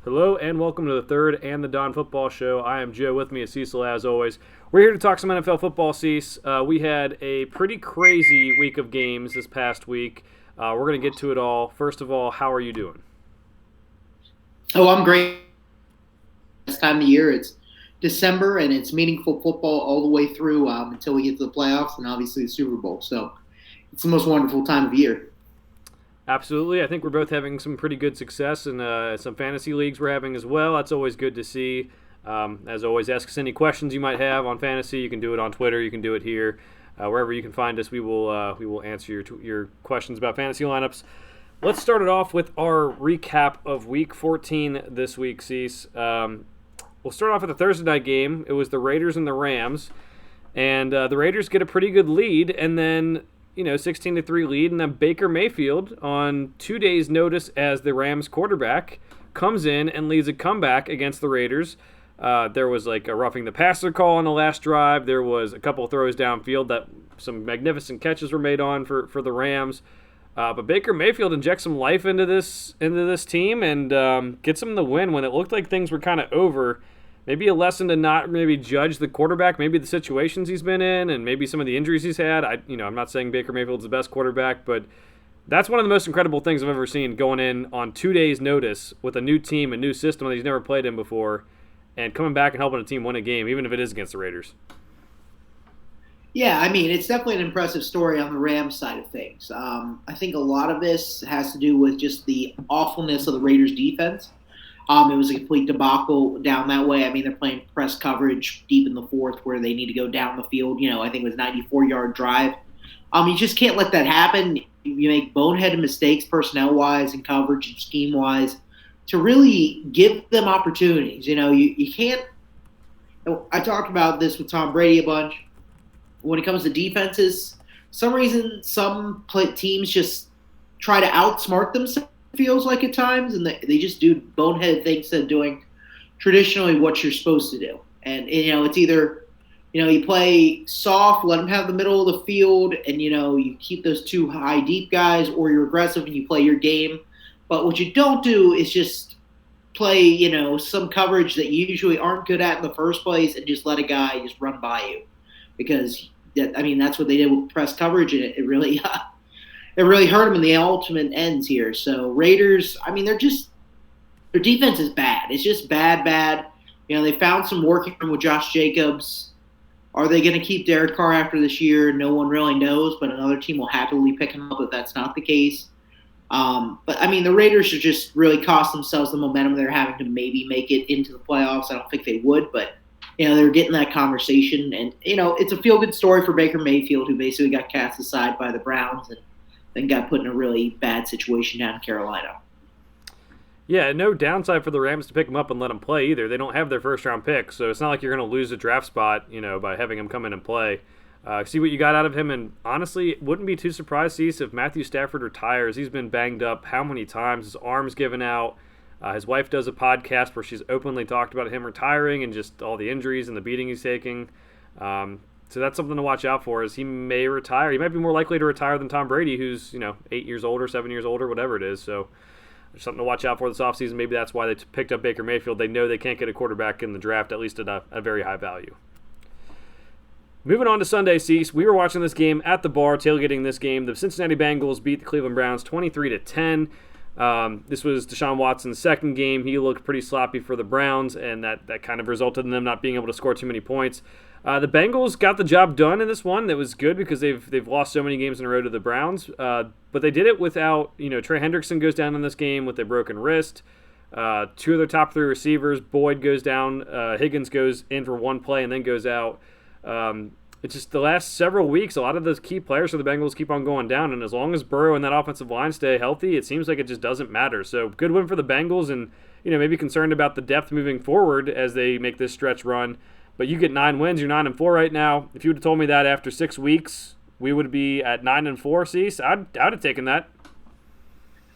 Hello and welcome to the third and the Don Football Show. I am Joe. With me is Cecil, as always. We're here to talk some NFL football, Cease. We had a pretty crazy week of games this past week. We're going to get to it all. First of all, how are you doing? Oh, I'm great. This time of the year, it's December, and it's meaningful football all the way through until we get to the playoffs and obviously the Super Bowl. So it's the most wonderful time of year. Absolutely. I think we're both having some pretty good success in some fantasy leagues we're having as well. That's always good to see. As always, ask us any questions you might have on fantasy. You can do it on Twitter. You can do it here. Wherever you can find us, we will answer your questions about fantasy lineups. Let's start it off with our recap of Week 14 this week, Cease. We'll start off with the Thursday night game. It was the Raiders and the Rams. And the Raiders get a pretty good lead, and then 16-3 lead, and then Baker Mayfield, on 2 days' notice as the Rams quarterback, comes in and leads a comeback against the Raiders. There was like a roughing the passer call on the last drive. There was a couple of throws downfield that some magnificent catches were made on for the Rams. But Baker Mayfield injects some life into this team and gets them the win when it looked like things were kind of over. Maybe a lesson to not maybe judge the quarterback, maybe the situations he's been in, and maybe some of the injuries he's had. I'm not saying Baker Mayfield's the best quarterback, but that's one of the most incredible things I've ever seen, going in on 2 days' notice with a new team, a new system that he's never played in before, and coming back and helping a team win a game, even if it is against the Raiders. Yeah, I mean, it's definitely an impressive story on the Rams side of things. I think a lot of this has to do with just the awfulness of the Raiders' defense. It was a complete debacle down that way. I mean, they're playing press coverage deep in the fourth where they need to go down the field. I think it was a 94-yard drive. You just can't let that happen. You make boneheaded mistakes personnel-wise and coverage and scheme-wise to really give them opportunities. You can't – I talked about this with Tom Brady a bunch. When it comes to defenses, some reason some teams just try to outsmart themselves, feels like at times, and they just do boneheaded things instead of doing traditionally what you're supposed to do. And it's either you play soft, let them have the middle of the field, and you keep those two high deep guys, or you're aggressive and you play your game. But what you don't do is just play some coverage that you usually aren't good at in the first place and just let a guy just run by you, because that's what they did with press coverage, and it really it really hurt them in the ultimate ends here. So Raiders, their defense is bad. It's just bad. They found some working room with Josh Jacobs. Are they going to keep Derek Carr after this year? No one really knows, but another team will happily pick him up if that's not the case. But the Raiders should just really cost themselves the momentum they're having to maybe make it into the playoffs. I don't think they would, but they're getting that conversation. And, it's a feel-good story for Baker Mayfield, who basically got cast aside by the Browns and then got put in a really bad situation down in Carolina. Yeah, no downside for the Rams to pick him up and let him play either. They don't have their first-round pick, so it's not like you're going to lose a draft spot, by having him come in and play. See what you got out of him, and honestly, wouldn't be too surprised, Cease, if Matthew Stafford retires. He's been banged up how many times? His arm's given out. His wife does a podcast where she's openly talked about him retiring and just all the injuries and the beating he's taking. So that's something to watch out for, is he may retire. He might be more likely to retire than Tom Brady, who's 8 years older, 7 years older, whatever it is. So there's something to watch out for this offseason. Maybe that's why they picked up Baker Mayfield. They know they can't get a quarterback in the draft, at least at a very high value. Moving on to Sunday, Cease. We were watching this game at the bar, tailgating this game. The Cincinnati Bengals beat the Cleveland Browns 23-10. This was Deshaun Watson's second game. He looked pretty sloppy for the Browns, and that kind of resulted in them not being able to score too many points. The Bengals got the job done in this one. That was good because they've lost so many games in a row to the Browns. But they did it without, Trey Hendrickson goes down in this game with a broken wrist. Two of their top three receivers, Boyd goes down, Higgins goes in for one play and then goes out. It's just the last several weeks, a lot of those key players for the Bengals keep on going down, and as long as Burrow and that offensive line stay healthy, it seems like it just doesn't matter. So good win for the Bengals, and maybe concerned about the depth moving forward as they make this stretch run. But you get 9 wins, you're 9-4 right now. If you would have told me that after 6 weeks we would be at 9-4, Cease, I'd have taken that.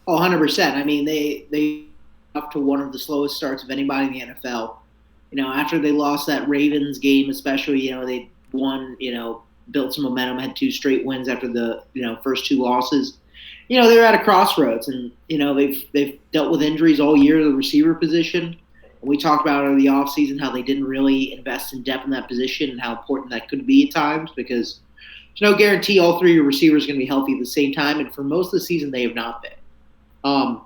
Oh, 100%. They up to one of the slowest starts of anybody in the NFL. After they lost that Ravens game, especially, they won, built some momentum, had 2 straight wins after the, first 2 losses. they're at a crossroads, and they've dealt with injuries all year, the receiver position. And we talked about in the offseason how they didn't really invest in depth in that position and how important that could be at times because there's no guarantee all three of your receivers are going to be healthy at the same time. And for most of the season, they have not been. Um,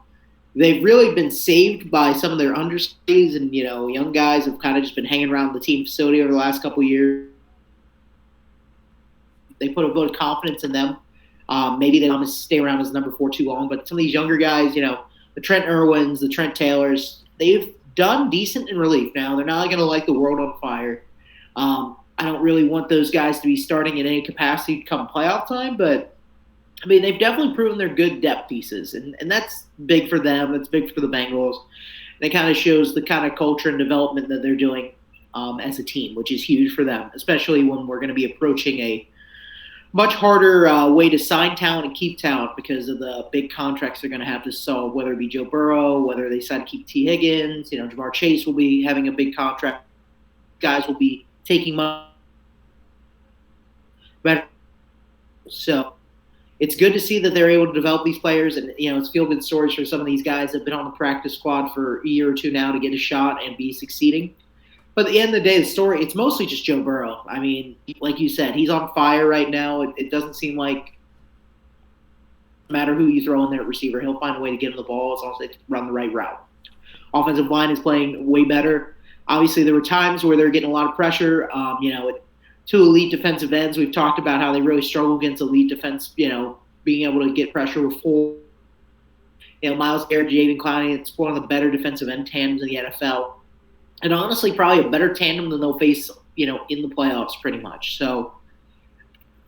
they've really been saved by some of their understudies, and young guys have kind of just been hanging around the team facility over the last couple of years. They put a vote of confidence in them. Maybe they don't want to stay around as number 4 too long, but some of these younger guys, the Trent Irwins, the Trent Taylors, they've done decent in relief. Now they're not going to light the world on fire. I don't really want those guys to be starting in any capacity come playoff time, but I mean they've definitely proven they're good depth pieces, and that's big for them. That's big for the Bengals. And it kind of shows the kind of culture and development that they're doing as a team, which is huge for them, especially when we're going to be approaching a much harder way to sign talent and keep talent because of the big contracts they're going to have to solve, whether it be Joe Burrow, whether they decide to keep T. Higgins. Jamar Chase will be having a big contract. Guys will be taking money. So it's good to see that they're able to develop these players, and it's feel-good stories for some of these guys that have been on the practice squad for a year or two now to get a shot and be succeeding. But at the end of the day, the story, it's mostly just Joe Burrow. I mean, like you said, he's on fire right now. It doesn't seem like no matter who you throw in there at receiver, he'll find a way to get him the ball as long as they run the right route. Offensive line is playing way better. Obviously, there were times where they're getting a lot of pressure. Two elite defensive ends, we've talked about how they really struggle against elite defense, being able to get pressure with full. Myles Garrett, Jadeveon Clowney, it's one of the better defensive end tandems in the NFL. And honestly, probably a better tandem than they'll face, in the playoffs pretty much. So,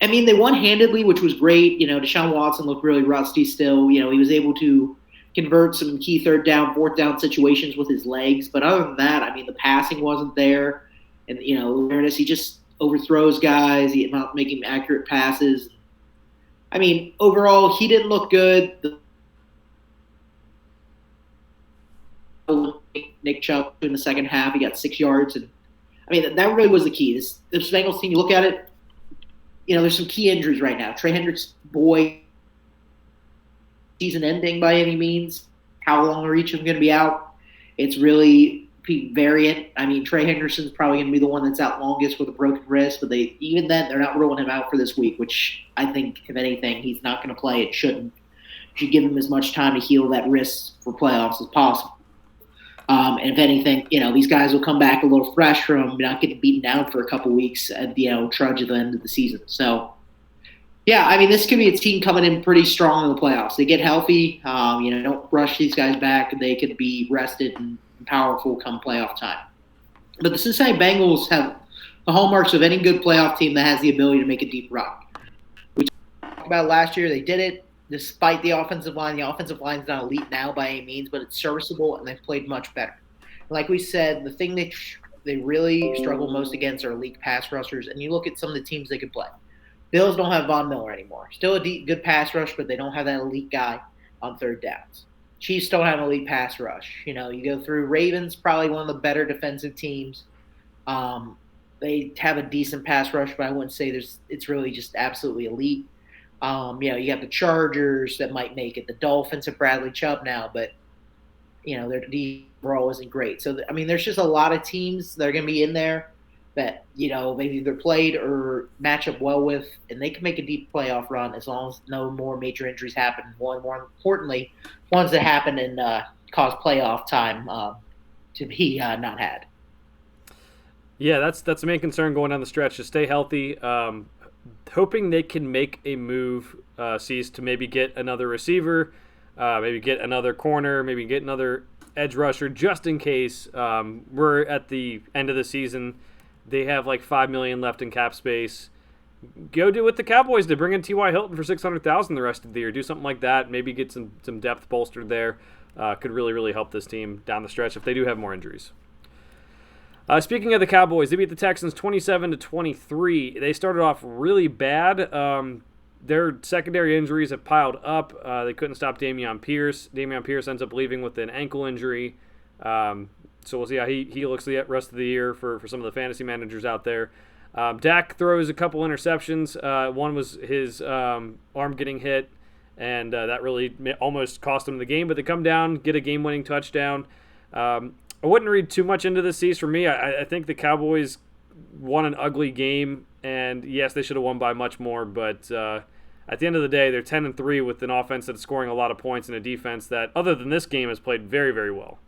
I mean, they won handedly, which was great. Deshaun Watson looked really rusty still. He was able to convert some key third down, fourth down situations with his legs. But other than that, I mean, the passing wasn't there. And, awareness, he just overthrows guys. He's not making accurate passes. I mean, overall, he didn't look good. Nick Chubb in the second half, he got 6 yards, and I mean that really was the key. This Bengals team, you look at it, there's some key injuries right now. Trey Hendricks, boy, season ending by any means. How long are each of them going to be out? It's really variant. I mean, Trey Henderson's probably going to be the one that's out longest with a broken wrist, but they're not ruling him out for this week, which I think, if anything, he's not going to play. It shouldn't. You should give him as much time to heal that wrist for playoffs as possible. And if anything, these guys will come back a little fresh from not getting beaten down for a couple weeks at trudge at the end of the season. So, yeah, I mean, this could be a team coming in pretty strong in the playoffs. They get healthy, don't rush these guys back. They could be rested and powerful come playoff time. But the Cincinnati Bengals have the hallmarks of any good playoff team that has the ability to make a deep run. We talked about last year, they did it. Despite the offensive line, the offensive line's not elite now by any means, but it's serviceable, and they've played much better. Like we said, the thing they really struggle most against are elite pass rushers, and you look at some of the teams they could play. Bills don't have Von Miller anymore. Still a good pass rush, but they don't have that elite guy on third downs. Chiefs don't have an elite pass rush. You go through Ravens, probably one of the better defensive teams. They have a decent pass rush, but I wouldn't say it's really just absolutely elite. You have the Chargers that might make it. The Dolphins have Bradley Chubb now, but their D overall isn't great. So I mean, there's just a lot of teams that are going to be in there that they've either played or match up well with, and they can make a deep playoff run as long as no more major injuries happen. More importantly, ones that happen and cause playoff time to be not had. Yeah, that's the main concern going down the stretch. To stay healthy. Hoping they can make a move, Cease, to maybe get another receiver, maybe get another corner, maybe get another edge rusher, just in case we're at the end of the season. They have like $5 million left in cap space. Go do what the Cowboys did. Bring in T.Y. Hilton for $600,000 the rest of the year. Do something like that. Maybe get some depth bolstered there. Could really, really help this team down the stretch if they do have more injuries. Speaking of the Cowboys, they beat the Texans 27-23. They started off really bad. Their secondary injuries have piled up. They couldn't stop Dameon Pierce. Dameon Pierce ends up leaving with an ankle injury. So we'll see how he looks the rest of the year for some of the fantasy managers out there. Dak throws a couple interceptions. One was his arm getting hit, and that really almost cost them the game. But they come down, get a game-winning touchdown. I wouldn't read too much into the East for me. I think the Cowboys won an ugly game, and yes, they should have won by much more. But at the end of the day, they're 10-3 with an offense that's scoring a lot of points and a defense that, other than this game, has played very, very well.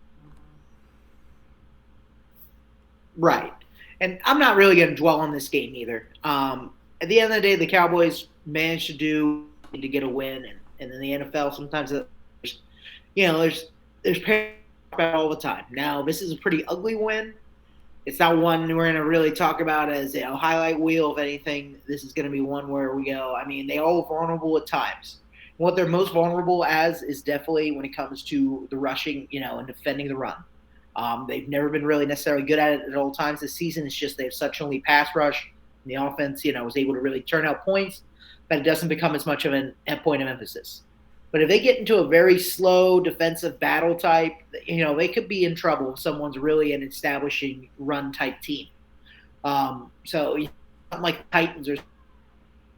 Right. And I'm not really going to dwell on this game either. At the end of the day, the Cowboys managed to get a win, and in the NFL, sometimes there's parity all the time. Now, this is a pretty ugly win. It's not one we're going to really talk about as a highlight wheel. If anything, this is going to be one where we go, I mean, they all vulnerable at times. What they're most vulnerable as is definitely when it comes to the rushing, and defending the run. They've never been really necessarily good at it at all times this season. It's just they have such an elite pass rush. The offense, was able to really turn out points, but it doesn't become as much of a point of emphasis. But if they get into a very slow defensive battle type, they could be in trouble if someone's really an establishing run type team. So not like the Titans, or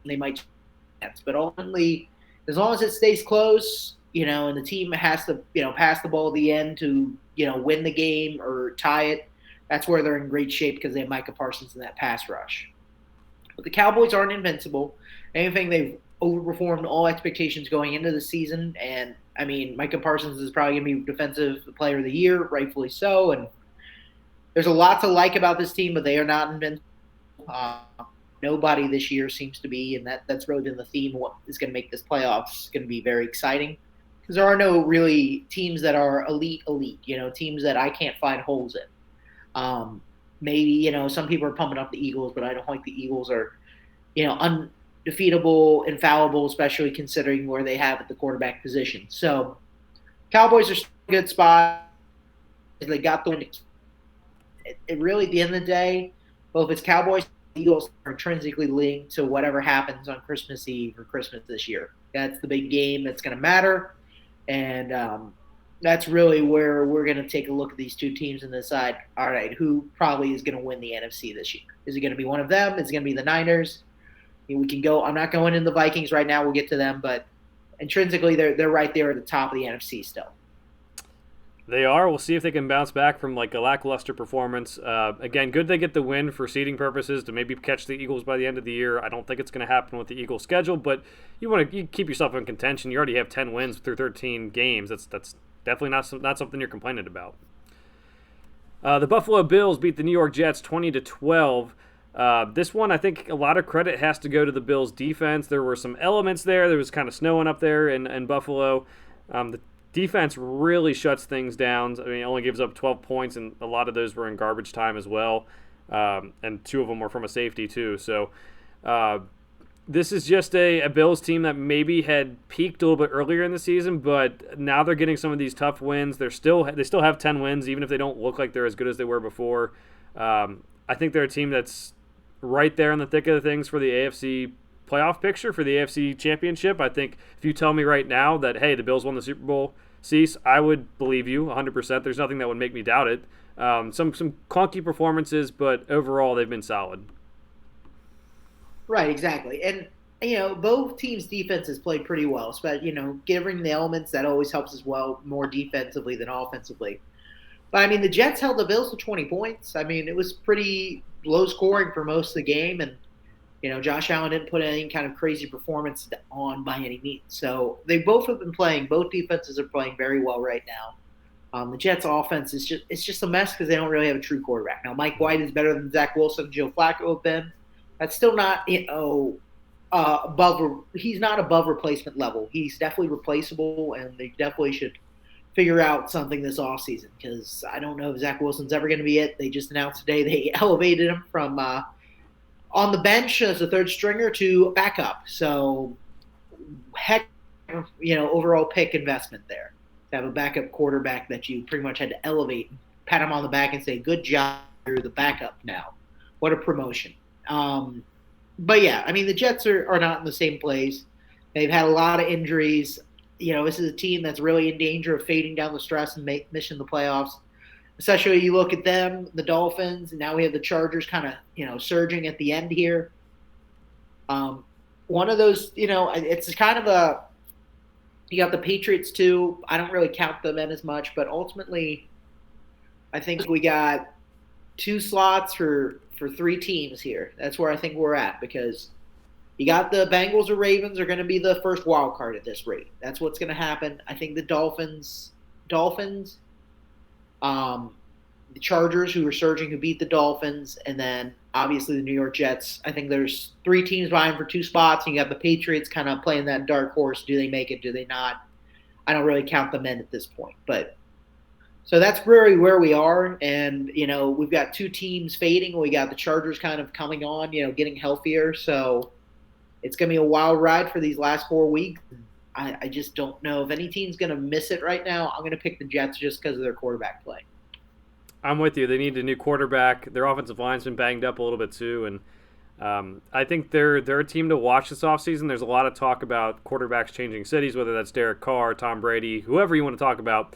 they might, but ultimately, as long as it stays close, and the team has to, pass the ball at the end to, win the game or tie it, that's where they're in great shape because they have Micah Parsons in that pass rush. But the Cowboys aren't invincible. Anything, they've overperformed all expectations going into the season. And, I mean, Micah Parsons is probably going to be Defensive Player of the Year, rightfully so. And there's a lot to like about this team, but they are not invincible. Nobody this year seems to be, and that's really been the theme. What is going to make this playoffs going to be very exciting, because there are no really teams that are elite, teams that I can't find holes in. Maybe, some people are pumping up the Eagles, but I don't think the Eagles are, undefeatable, infallible, especially considering where they have at the quarterback position. So Cowboys are still in a good spot. They got the win. It really, at the end of the day, both it's Cowboys and Eagles are intrinsically linked to whatever happens on Christmas Eve or Christmas this year. That's the big game that's going to matter. And that's really where we're going to take a look at these two teams and decide, all right, who probably is going to win the NFC this year? Is it going to be one of them? Is it going to be the Niners? We can go. I'm not going in the Vikings right now. We'll get to them, but intrinsically, they're right there at the top of the NFC still. They are. We'll see if they can bounce back from like a lackluster performance. Again, good they get the win for seeding purposes to maybe catch the Eagles by the end of the year. I don't think it's going to happen with the Eagles schedule, but you keep yourself in contention. You already have 10 wins through 13 games. That's definitely not something you're complaining about. The Buffalo Bills beat the New York Jets 20-12. This one, I think a lot of credit has to go to the Bills' defense. There were some elements there. There was kind of snowing up there in Buffalo. The defense really shuts things down. I mean, it only gives up 12 points, and a lot of those were in garbage time as well. And 2 of them were from a safety, too. So this is just a Bills team that maybe had peaked a little bit earlier in the season, but now they're getting some of these tough wins. They still have 10 wins, even if they don't look like they're as good as they were before. I think they're a team that's right there in the thick of the things for the AFC playoff picture, for the AFC championship. I think if you tell me right now that, hey, the Bills won the Super Bowl, Cease, I would believe you 100%. There's nothing that would make me doubt it. Some clunky performances, but overall they've been solid. Right, exactly. And, both teams' defenses played pretty well, especially, given the elements, that always helps as well, more defensively than offensively. But, I mean, the Jets held the Bills to 20 points. I mean, it was pretty low scoring for most of the game, and Josh Allen didn't put any kind of crazy performance on by any means. So they both have been playing. Both defenses are playing very well right now. The Jets' offense is just a mess because they don't really have a true quarterback. Now, Mike White is better than Zach Wilson and Joe Flacco have been. That's still not above. He's not above replacement level. He's definitely replaceable, and they definitely should figure out something this offseason, because I don't know if Zach Wilson's ever going to be it. They just announced today they elevated him from on the bench as a third stringer to backup. So, heck, overall pick investment there to have a backup quarterback that you pretty much had to elevate, pat him on the back and say, good job, you're the backup now. What a promotion. But, yeah, I mean, the Jets are not in the same place. They've had a lot of injuries. This is a team that's really in danger of fading down the stress and missing the playoffs. Especially you look at them, the Dolphins, and now we have the Chargers kind of, surging at the end here. One of those, it's kind of You got the Patriots too. I don't really count them in as much, but ultimately, I think we got two slots for three teams here. That's where I think we're at because you got the Bengals or Ravens are going to be the first wild card at this rate. That's what's going to happen. I think the Dolphins, um, the Chargers, who are surging, who beat the Dolphins, and then obviously the New York Jets. I think there's three teams vying for two spots, and you got the Patriots kind of playing that dark horse. Do they make it? Do they not? I don't really count them in at this point, but so that's really where we are. And we've got two teams fading. We got the Chargers kind of coming on, getting healthier. So it's going to be a wild ride for these last 4 weeks. I just don't know if any team's going to miss it right now. I'm going to pick the Jets just because of their quarterback play. I'm with you. They need a new quarterback. Their offensive line's been banged up a little bit too, and I think they're a team to watch this offseason. There's a lot of talk about quarterbacks changing cities, whether that's Derek Carr, Tom Brady, whoever you want to talk about.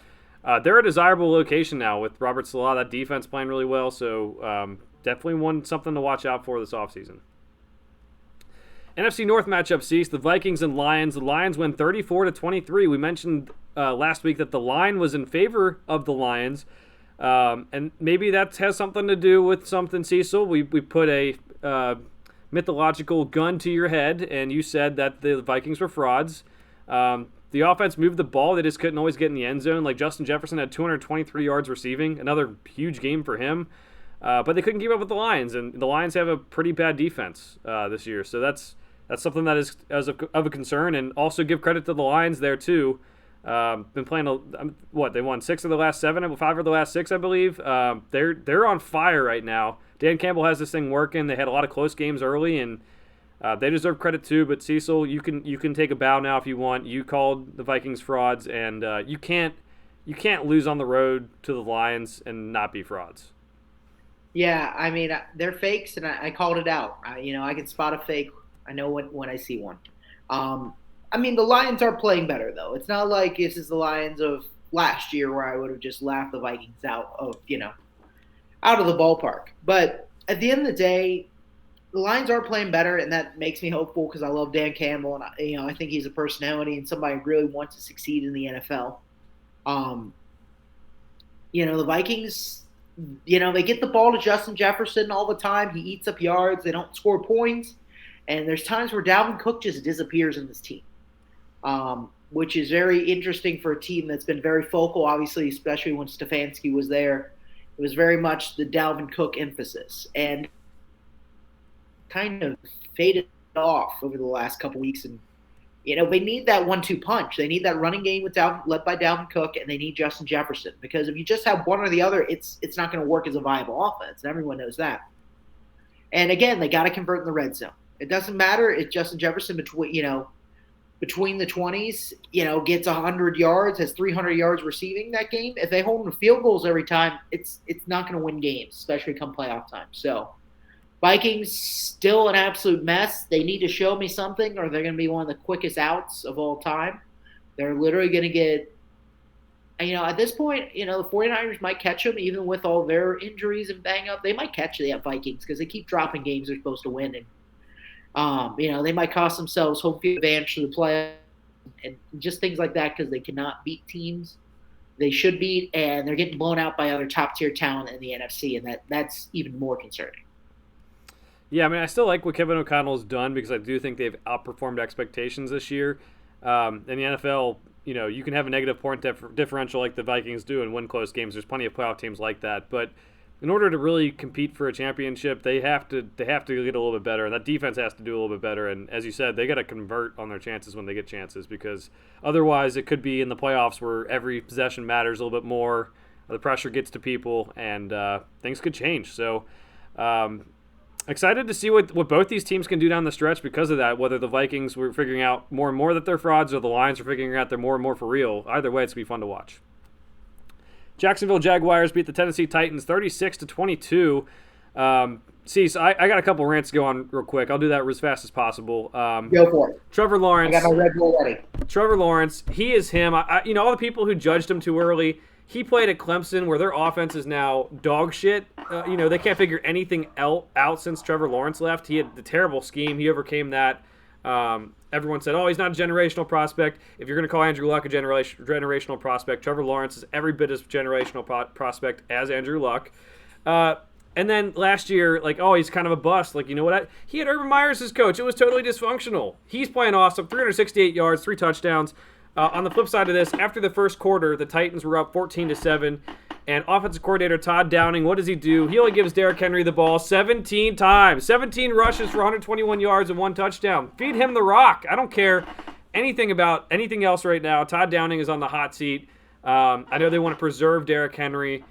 They're a desirable location now with Robert Salah, that defense playing really well, so definitely something to watch out for this offseason. NFC North matchup, Cease, the Vikings and Lions. The Lions win 34-23. We mentioned last week that the line was in favor of the Lions. And maybe that has something to do with something, Cecil. We put a mythological gun to your head, and you said that the Vikings were frauds. The offense moved the ball. They just couldn't always get in the end zone. Like Justin Jefferson had 223 yards receiving, another huge game for him. But they couldn't keep up with the Lions, and the Lions have a pretty bad defense this year. So that's something that is of a concern, and also give credit to the Lions there too. Been playing they won 5 of the last 6, I believe. They're on fire right now. Dan Campbell has this thing working. They had a lot of close games early, and they deserve credit too. But Cecil, you can take a bow now if you want. You called the Vikings frauds, and you can't lose on the road to the Lions and not be frauds. Yeah, I mean they're fakes, and I called it out. I can spot a fake. I know when I see one. I mean, the Lions are playing better, though. It's not like this is the Lions of last year where I would have just laughed the Vikings out of the ballpark. But at the end of the day, the Lions are playing better, and that makes me hopeful because I love Dan Campbell, and I think he's a personality and somebody who really wants to succeed in the NFL. The Vikings, they get the ball to Justin Jefferson all the time. He eats up yards. They don't score points. And there's times where Dalvin Cook just disappears in this team, which is very interesting for a team that's been very focal, obviously, especially when Stefanski was there. It was very much the Dalvin Cook emphasis and kind of faded off over the last couple weeks. And, they need that 1-2 punch. They need that running game led by Dalvin Cook, and they need Justin Jefferson. Because if you just have one or the other, it's not going to work as a viable offense, and everyone knows that. And, again, they got to convert in the red zone. It doesn't matter if Justin Jefferson between the 20s, gets 100 yards, has 300 yards receiving that game. If they hold him to field goals every time, it's not going to win games, especially come playoff time. So, Vikings still an absolute mess. They need to show me something, or they're going to be one of the quickest outs of all time. They're literally going to get. At this point, the 49ers might catch them, even with all their injuries and bang up. They might catch the Vikings because they keep dropping games they're supposed to win. And they might cost themselves home field advantage to the play and just things like that because they cannot beat teams they should beat, and they're getting blown out by other top-tier talent in the NFC, and that's even more concerning. Yeah, I mean, I still like what Kevin O'Connell's done because I do think they've outperformed expectations this year. In the NFL, you can have a negative point differential like the Vikings do and win close games. There's plenty of playoff teams like that, but in order to really compete for a championship, they have to get a little bit better, and that defense has to do a little bit better. And as you said, they got to convert on their chances when they get chances, because otherwise it could be in the playoffs where every possession matters a little bit more. The pressure gets to people, and things could change. So excited to see what both these teams can do down the stretch because of that. Whether the Vikings were figuring out more and more that they're frauds, or the Lions are figuring out they're more and more for real. Either way, it's going to be fun to watch. Jacksonville Jaguars beat the Tennessee Titans 36-22. Cease, I got a couple rants to go on real quick. I'll do that as fast as possible. Go for it. Trevor Lawrence. I got my Red Bull ready. Trevor Lawrence, he is him. All the people who judged him too early, he played at Clemson where their offense is now dog shit. They can't figure anything out since Trevor Lawrence left. He had the terrible scheme. He overcame that. Everyone said, "Oh, he's not a generational prospect." If you're going to call Andrew Luck a generational prospect, Trevor Lawrence is every bit as generational prospect as Andrew Luck. Uh, and then last year, like, oh, he's kind of a bust. Like, you know what? He had Urban Meyer as coach. It was totally dysfunctional. He's playing awesome. 368 yards, 3 touchdowns. On the flip side of this, after the first quarter, the Titans were up 14-7, and offensive coordinator Todd Downing, what does he do? He only gives Derrick Henry the ball 17 times, 17 rushes for 121 yards and 1 touchdown. Feed him the rock. I don't care anything about anything else right now. Todd Downing is on the hot seat. I know they want to preserve Derrick Henry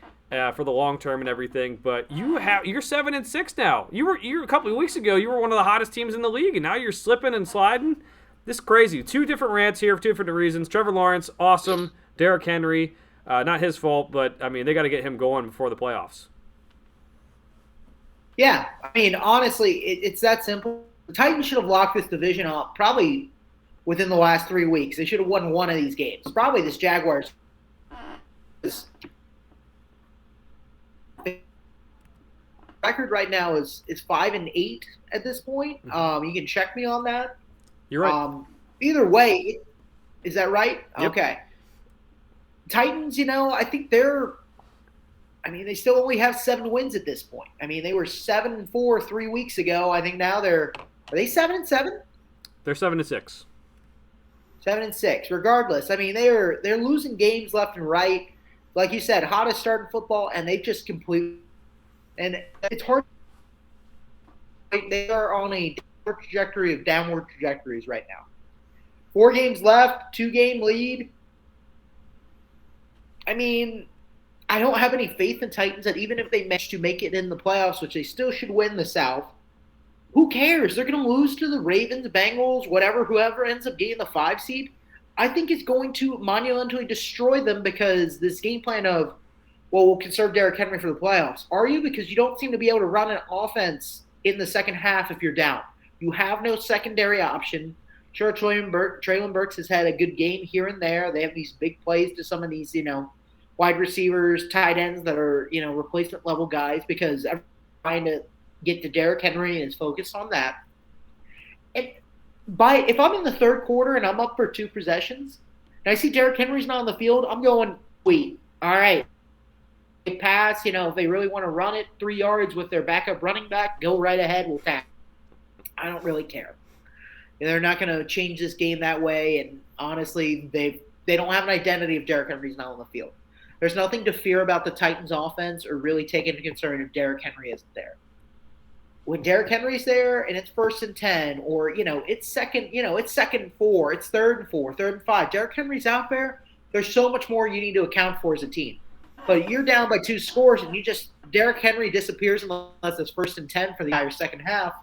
for the long term and everything, but you're 7-6 now. You a couple of weeks ago, you were one of the hottest teams in the league, and now you're slipping and sliding. This is crazy. Two different rants here for two different reasons. Trevor Lawrence, awesome. Derrick Henry, not his fault, but, I mean, they got to get him going before the playoffs. Yeah, I mean, honestly, it's that simple. The Titans should have locked this division up probably within the last 3 weeks. They should have won one of these games. Probably this Jaguars record right now is 5-8 at this point. You can check me on that. You're right. Either way, is that right? Yep. Okay. Titans, I think they still only have 7 wins at this point. I mean, they were 7-4 3 weeks ago. I think now are they 7-7? They're 7-6. 7-6. Regardless, I mean, they're losing games left and right. Like you said, hottest start in football, and they just completely. And it's hard. They are on a trajectory of downward trajectories right now. 4 games left, 2-game lead. I mean, I don't have any faith in Titans that even if they manage to make it in the playoffs, which they still should win the South, who cares? They're going to lose to the Ravens, Bengals, whoever ends up getting the 5 seed. I think it's going to monumentally destroy them because this game plan of, well, we'll conserve Derrick Henry for the playoffs. Are you? Because you don't seem to be able to run an offense in the second half if you're down. You have no secondary option. Sure, Treylon Burks has had a good game here and there. They have these big plays to some of these, wide receivers, tight ends that are, replacement level guys because everyone's trying to get to Derrick Henry and is focused on that. And if I'm in the third quarter and I'm up for 2 possessions, and I see Derrick Henry's not on the field, I'm going, wait, all right. They pass, if they really want to run it 3 yards with their backup running back, go right ahead, we'll tackle. I don't really care. They're not going to change this game that way, and honestly, they don't have an identity if Derrick Henry's not on the field. There's nothing to fear about the Titans' offense or really take into concern if Derrick Henry isn't there. When Derrick Henry's there and it's 1st and 10, or it's second and 4, it's 3rd and 4, 3rd and 5. Derrick Henry's out there. There's so much more you need to account for as a team. But you're down by 2 scores, and Derrick Henry disappears unless it's 1st and 10 for the entire second half.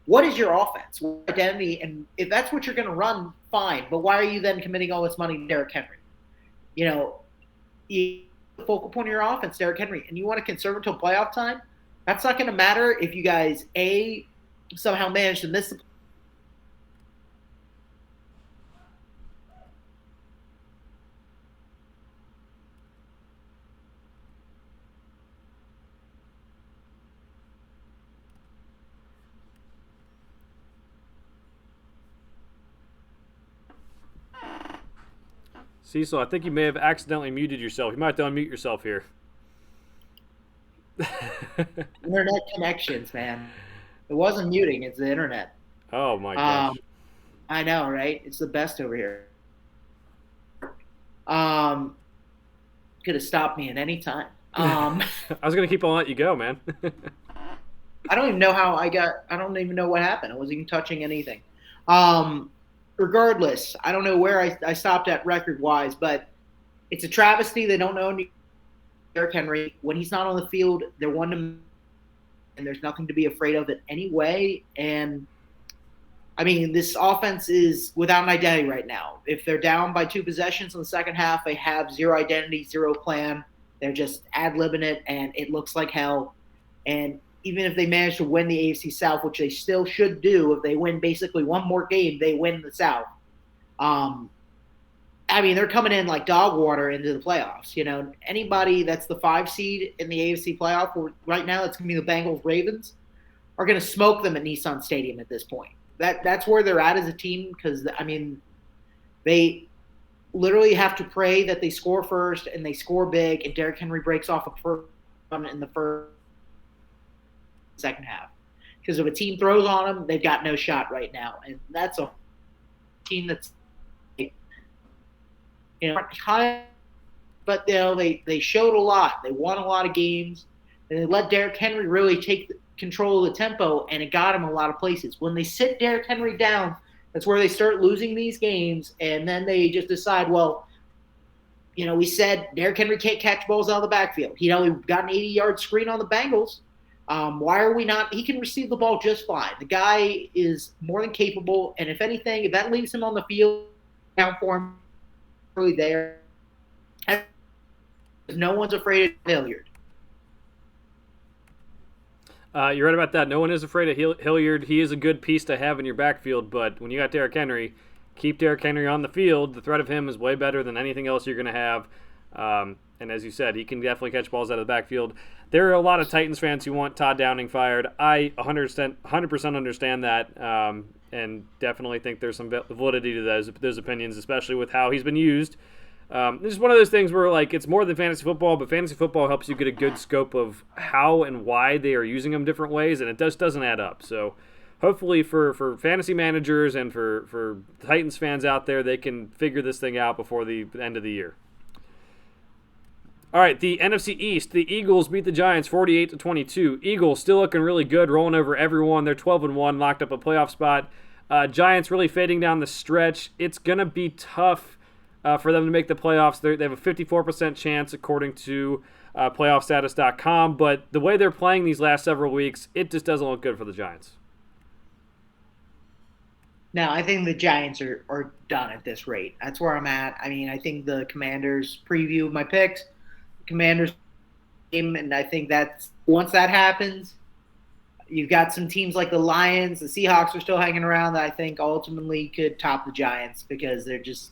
What is your offense? What identity? And if that's what you're going to run, fine. But why are you then committing all this money to Derrick Henry? The focal point of your offense, Derrick Henry, and you want to conserve until playoff time? That's not going to matter if you guys, somehow manage to miss the Cecil, I think you may have accidentally muted yourself. You might have to unmute yourself here. internet connections, man. It wasn't muting. It's the internet. Oh, my gosh. I know, right? It's the best over here. Could have stopped me at any time. I was going to keep on letting you go, man. I don't even know I don't even know what happened. I wasn't even touching anything. Regardless, I don't know where I stopped at record-wise, but it's a travesty. They don't know Derrick Henry. When he's not on the field, they're one to, and there's nothing to be afraid of it anyway. And, I mean, this offense is without an identity right now. If they're down by 2 possessions in the second half, they have 0 identity, 0 plan. They're just ad-libbing it, and it looks like hell. And even if they manage to win the AFC South, which they still should do, if they win basically one more game, they win the South. I mean, they're coming in like dog water into the playoffs. Anybody that's the 5 seed in the AFC playoff right now, it's going to be the Bengals, Ravens, are going to smoke them at Nissan Stadium at this point. that's where they're at as a team because I mean they literally have to pray that they score first and they score big, and Derrick Henry breaks off a first run in the first second half. Because if a team throws on them, they've got no shot right now, and that's a team that's high, but they showed a lot. They won a lot of games, and they let Derrick Henry really take control of the tempo, and it got him a lot of places. When they sit Derrick Henry down, that's where they start losing these games, and then they just decide, well, we said Derrick Henry can't catch balls out of the backfield. He only got an 80-yard screen on the Bengals. Why are we not? He can receive the ball just fine. The guy is more than capable, and if anything, if that leaves him on the field, down for him, really there. No one's afraid of Hilliard. You're right about that. No one is afraid of Hilliard. He is a good piece to have in your backfield, but when you got Derrick Henry, keep Derrick Henry on the field. The threat of him is way better than anything else you're going to have. And as you said, he can definitely catch balls out of the backfield. There are a lot of Titans fans who want Todd Downing fired. I 100% understand that, and definitely think there's some validity to those opinions, especially with how he's been used. This is one of those things where it's more than fantasy football, but fantasy football helps you get a good scope of how and why they are using them different ways, and it doesn't add up. So hopefully for fantasy managers and for Titans fans out there, they can figure this thing out before the end of the year. All right, the NFC East, the Eagles beat the Giants 48-22. Eagles still looking really good, rolling over everyone. They're 12-1, locked up a playoff spot. Giants really fading down the stretch. It's going to be tough for them to make the playoffs. They have a 54% chance according to playoffstatus.com, but the way they're playing these last several weeks, it just doesn't look good for the Giants. No, I think the Giants are done at this rate. That's where I'm at. I mean, I think the Commanders preview my picks. Commanders game, and I think that's once that happens, you've got some teams like the Lions, the Seahawks are still hanging around that I think ultimately could top the Giants because they're just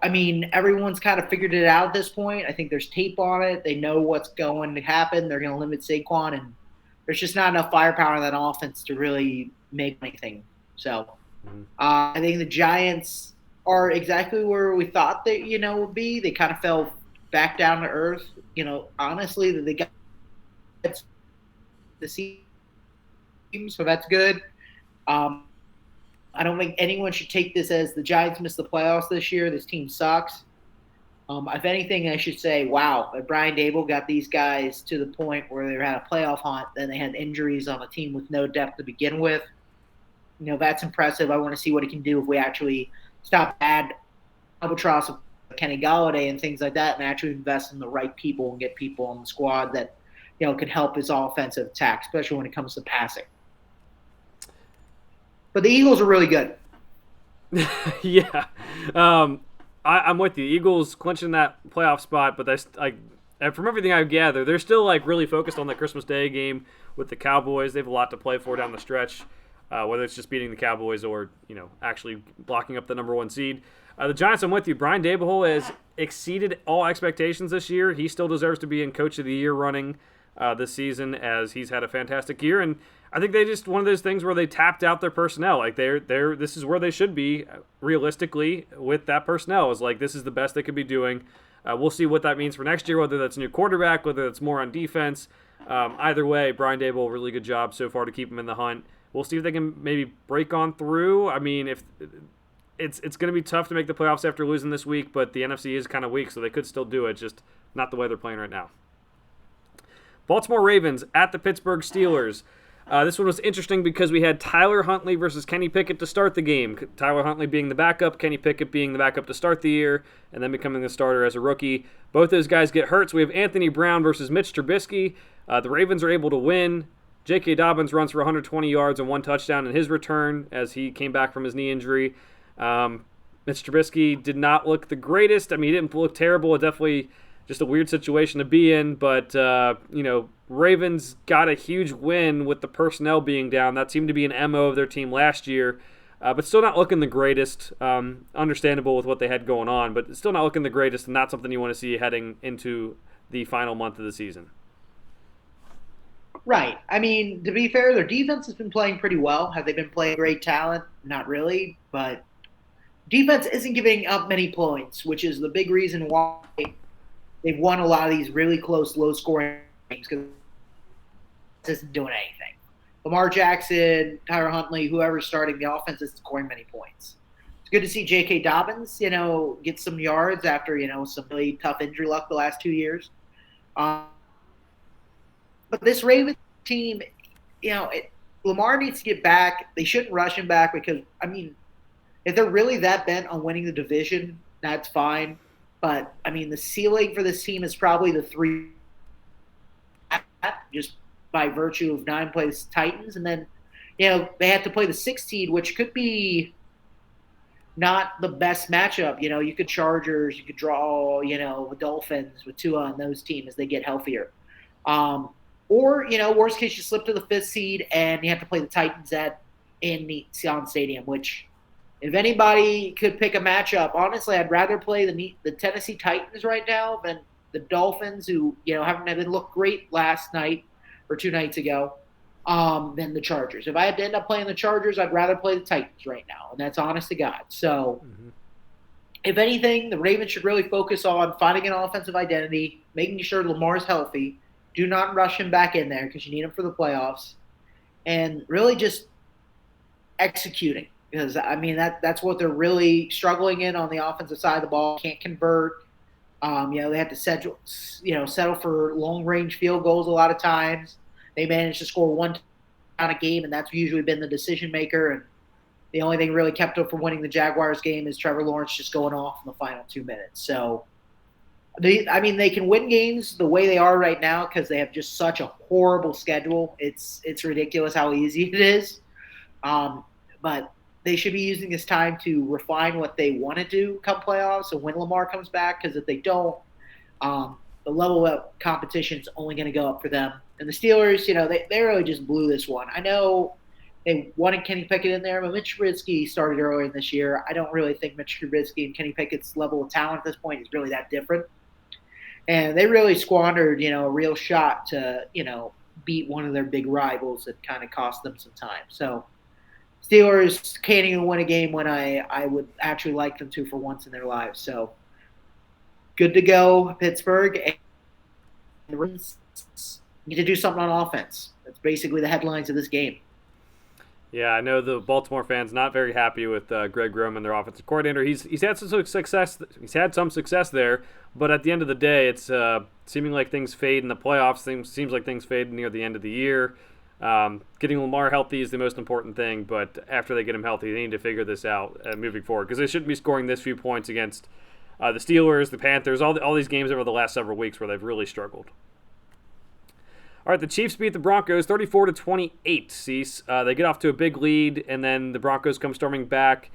everyone's kind of figured it out at this point. I think there's tape on it. They know what's going to happen. They're going to limit Saquon, and there's just not enough firepower in that offense to really make anything. So I think the Giants are exactly where we thought they would be. They kind of fell back down to earth. Honestly, they got the team, so that's good. I don't think anyone should take this as the Giants missed the playoffs this year. This team sucks. If anything, I should say, wow, if Brian Dable got these guys to the point where they had a playoff hunt, then they had injuries on a team with no depth to begin with. That's impressive. I want to see what he can do if we actually stop albatross of Kenny Galladay and things like that and actually invest in the right people and get people on the squad that, could help his offensive attack, especially when it comes to passing. But the Eagles are really good. Yeah. I'm with you. Eagles clinching that playoff spot, but from everything I gather, they're still really focused on the Christmas Day game with the Cowboys. They have a lot to play for down the stretch, whether it's just beating the Cowboys or actually blocking up the number one seed. The Giants, I'm with you. Brian Daboll has exceeded all expectations this year. He still deserves to be in Coach of the Year running this season, as he's had a fantastic year. And I think they just one of those things where they tapped out their personnel. This is where they should be realistically with that personnel. Is this is the best they could be doing. We'll see what that means for next year, whether that's a new quarterback, whether it's more on defense. Either way, Brian Daboll, really good job so far to keep him in the hunt. We'll see if they can maybe break on through. I mean, if it's going to be tough to make the playoffs after losing this week, but the NFC is kind of weak, so they could still do it, just not the way they're playing right now. Baltimore Ravens at the Pittsburgh Steelers. This one was interesting because we had Tyler Huntley versus Kenny Pickett to start the game. Tyler Huntley being the backup, Kenny Pickett being the backup to start the year, and then becoming the starter as a rookie. Both those guys get hurt, so we have Anthony Brown versus Mitch Trubisky. The Ravens are able to win. J.K. Dobbins runs for 120 yards and 1 touchdown in his return as he came back from his knee injury. Mitch Trubisky did not look the greatest. I mean, he didn't look terrible. It definitely just a weird situation to be in, but, Ravens got a huge win with the personnel being down. That seemed to be an MO of their team last year, but still not looking the greatest. Understandable with what they had going on, but still not looking the greatest, and not something you want to see heading into the final month of the season. Right. I mean, to be fair, their defense has been playing pretty well. Have they been playing great talent? Not really, but defense isn't giving up many points, which is the big reason why they've won a lot of these really close, low scoring games because it isn't doing anything. Lamar Jackson, Tyler Huntley, whoever's starting the offense isn't scoring many points. It's good to see J.K. Dobbins, get some yards after, some really tough injury luck the last 2 years. Um, but this Ravens team, Lamar needs to get back. They shouldn't rush him back because, I mean, if they're really that bent on winning the division, that's fine. But, I mean, the ceiling for this team is probably the three, just by virtue of 9 plays Titans. And then, they have to play the 6 seed, which could be not the best matchup. You could Chargers, you could draw, the Dolphins with Tua on those teams as they get healthier. Or, worst case, you slip to the 5th seed and you have to play the Titans in the Sion Stadium, which if anybody could pick a matchup, honestly, I'd rather play the Tennessee Titans right now than the Dolphins, who, haven't even looked great last night or 2 nights ago, than the Chargers. If I had to end up playing the Chargers, I'd rather play the Titans right now, and that's honest to God. So, if anything, the Ravens should really focus on finding an offensive identity, making sure Lamar's healthy. Do not rush him back in there because you need him for the playoffs, and really just executing. Because, I mean, that's what they're really struggling in on the offensive side of the ball. Can't convert. They have to settle for long-range field goals a lot of times. They manage to score one on a game, and that's usually been the decision maker. And the only thing really kept up from winning the Jaguars game is Trevor Lawrence just going off in the final 2 minutes. So, they can win games the way they are right now because they have just such a horrible schedule. It's ridiculous how easy it is. But they should be using this time to refine what they want to do come playoffs and when Lamar comes back, because if they don't, the level of competition is only going to go up for them. And the Steelers, they really just blew this one. I know they wanted Kenny Pickett in there, but Mitch Trubisky started earlier this year. I don't really think Mitch Trubisky and Kenny Pickett's level of talent at this point is really that different. And they really squandered, a real shot to, beat one of their big rivals that kind of cost them some time. So, Steelers can't even win a game when I would actually like them to for once in their lives. So, good to go, Pittsburgh. And the Ravens need to do something on offense. That's basically the headlines of this game. Yeah, I know the Baltimore fans not very happy with Greg Roman, their offensive coordinator. He's had some success. He's had some success there, but at the end of the day, it's seeming like things fade in the playoffs. Seems like things fade near the end of the year. Getting Lamar healthy is the most important thing, but after they get him healthy, they need to figure this out moving forward because they shouldn't be scoring this few points against the Steelers, the Panthers, all these games over the last several weeks where they've really struggled. All right, the Chiefs beat the Broncos 34-28. Cease. They get off to a big lead, and then the Broncos come storming back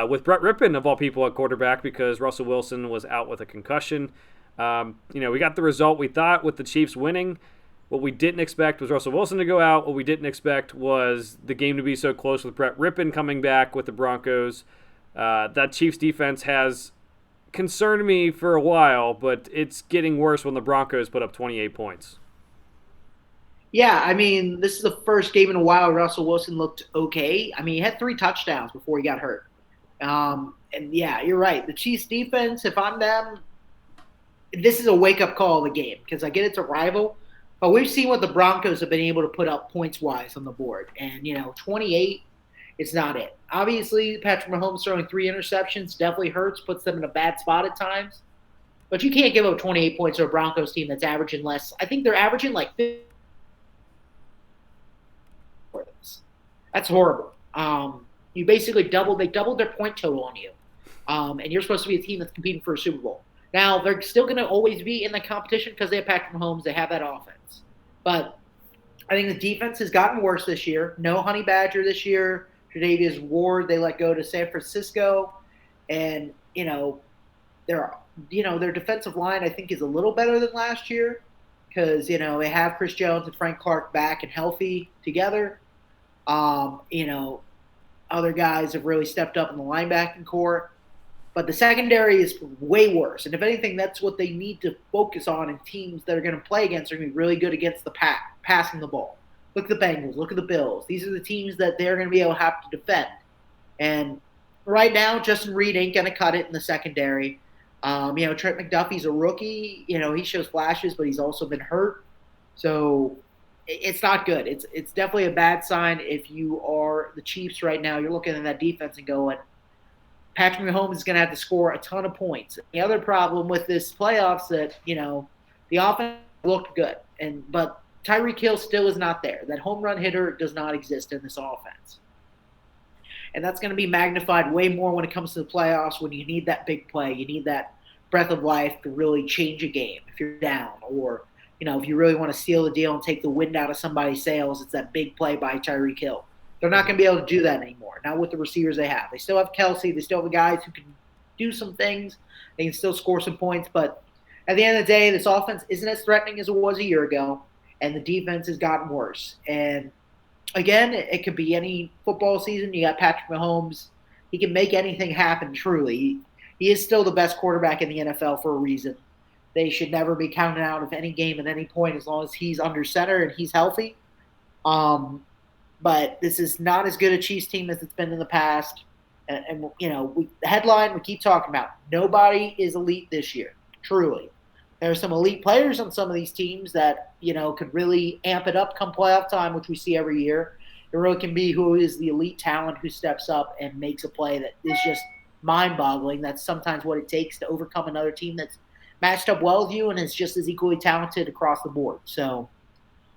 with Brett Rippon, of all people, at quarterback because Russell Wilson was out with a concussion. We got the result we thought with the Chiefs winning. What we didn't expect was Russell Wilson to go out. What we didn't expect was the game to be so close with Brett Rippon coming back with the Broncos. That Chiefs defense has concerned me for a while, but it's getting worse when the Broncos put up 28 points. Yeah, this is the first game in a while Russell Wilson looked okay. He had 3 touchdowns before he got hurt. And yeah, you're right. The Chiefs defense, if I'm them, this is a wake-up call of the game because I get it's a rival, but we've seen what the Broncos have been able to put up points-wise on the board. And, 28, it's not it. Obviously, Patrick Mahomes throwing 3 interceptions definitely hurts, puts them in a bad spot at times. But you can't give up 28 points to a Broncos team that's averaging less. I think they're averaging like 50. That's horrible. You basically doubled their point total on you. And you're supposed to be a team that's competing for a Super Bowl. Now, they're still going to always be in the competition because they have Patrick Mahomes. They have that offense. But I think the defense has gotten worse this year. No Honey Badger this year. Tre'Davious Ward, they let go to San Francisco. And, their defensive line, I think, is a little better than last year because, they have Chris Jones and Frank Clark back and healthy together. Other guys have really stepped up in the linebacking core. But the secondary is way worse. And if anything, that's what they need to focus on, and teams that are going to play against are going to be really good against the passing the ball. Look at the Bengals. Look at the Bills. These are the teams that they're going to be able to have to defend. And right now, Justin Reed ain't going to cut it in the secondary. Trent McDuffie's a rookie. He shows flashes, but he's also been hurt. So it's not good. It's definitely a bad sign if you are the Chiefs right now. You're looking at that defense and going, Patrick Mahomes is going to have to score a ton of points. The other problem with this playoffs that, the offense looked good, but Tyreek Hill still is not there. That home run hitter does not exist in this offense. And that's going to be magnified way more when it comes to the playoffs when you need that big play. You need that breath of life to really change a game if you're down, or if you really want to seal the deal and take the wind out of somebody's sails, it's that big play by Tyreek Hill. They're not going to be able to do that anymore, not with the receivers they have. They still have Kelsey. They still have guys who can do some things. They can still score some points. But at the end of the day, this offense isn't as threatening as it was a year ago, and the defense has gotten worse. And, again, it could be any football season. You got Patrick Mahomes. He can make anything happen, truly. He is still the best quarterback in the NFL for a reason. They should never be counted out of any game at any point as long as he's under center and he's healthy. But this is not as good a Chiefs team as it's been in the past. And the headline we keep talking about, nobody is elite this year, truly. There are some elite players on some of these teams that, could really amp it up come playoff time, which we see every year. It really can be who is the elite talent who steps up and makes a play that is just mind-boggling. That's sometimes what it takes to overcome another team that's matched up well with you and is just as equally talented across the board. So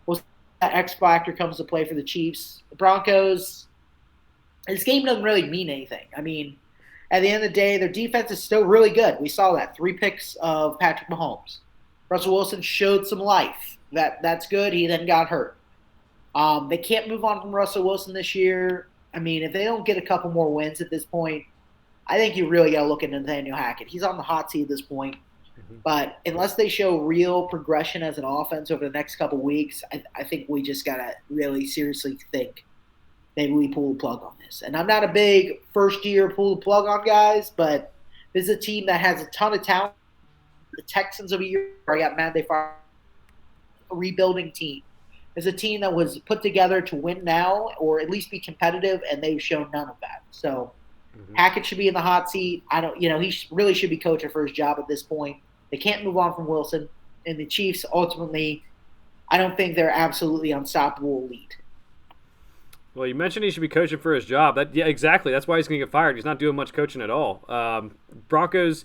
we'll see if that X factor comes to play for the Chiefs. The Broncos, this game doesn't really mean anything. I mean, at the end of the day, their defense is still really good. We saw that. 3 picks of Patrick Mahomes. Russell Wilson showed some life. That's good. He then got hurt. They can't move on from Russell Wilson this year. I mean, if they don't get a couple more wins at this point, I think you really got to look at Nathaniel Hackett. He's on the hot seat at this point. But unless they show real progression as an offense over the next couple weeks, I think we just got to really seriously think maybe we pull the plug on this. And I'm not a big first-year pull the plug on guys, but this is a team that has a ton of talent. The Texans of a year ago, I got mad they fired a rebuilding team. It's a team that was put together to win now or at least be competitive, and they've shown none of that. So Hackett should be in the hot seat. He really should be coaching for his job at this point. They can't move on from Wilson. And the Chiefs, ultimately, I don't think they're absolutely unstoppable elite. Well, you mentioned he should be coaching for his job. Yeah, exactly. That's why he's going to get fired. He's not doing much coaching at all. Broncos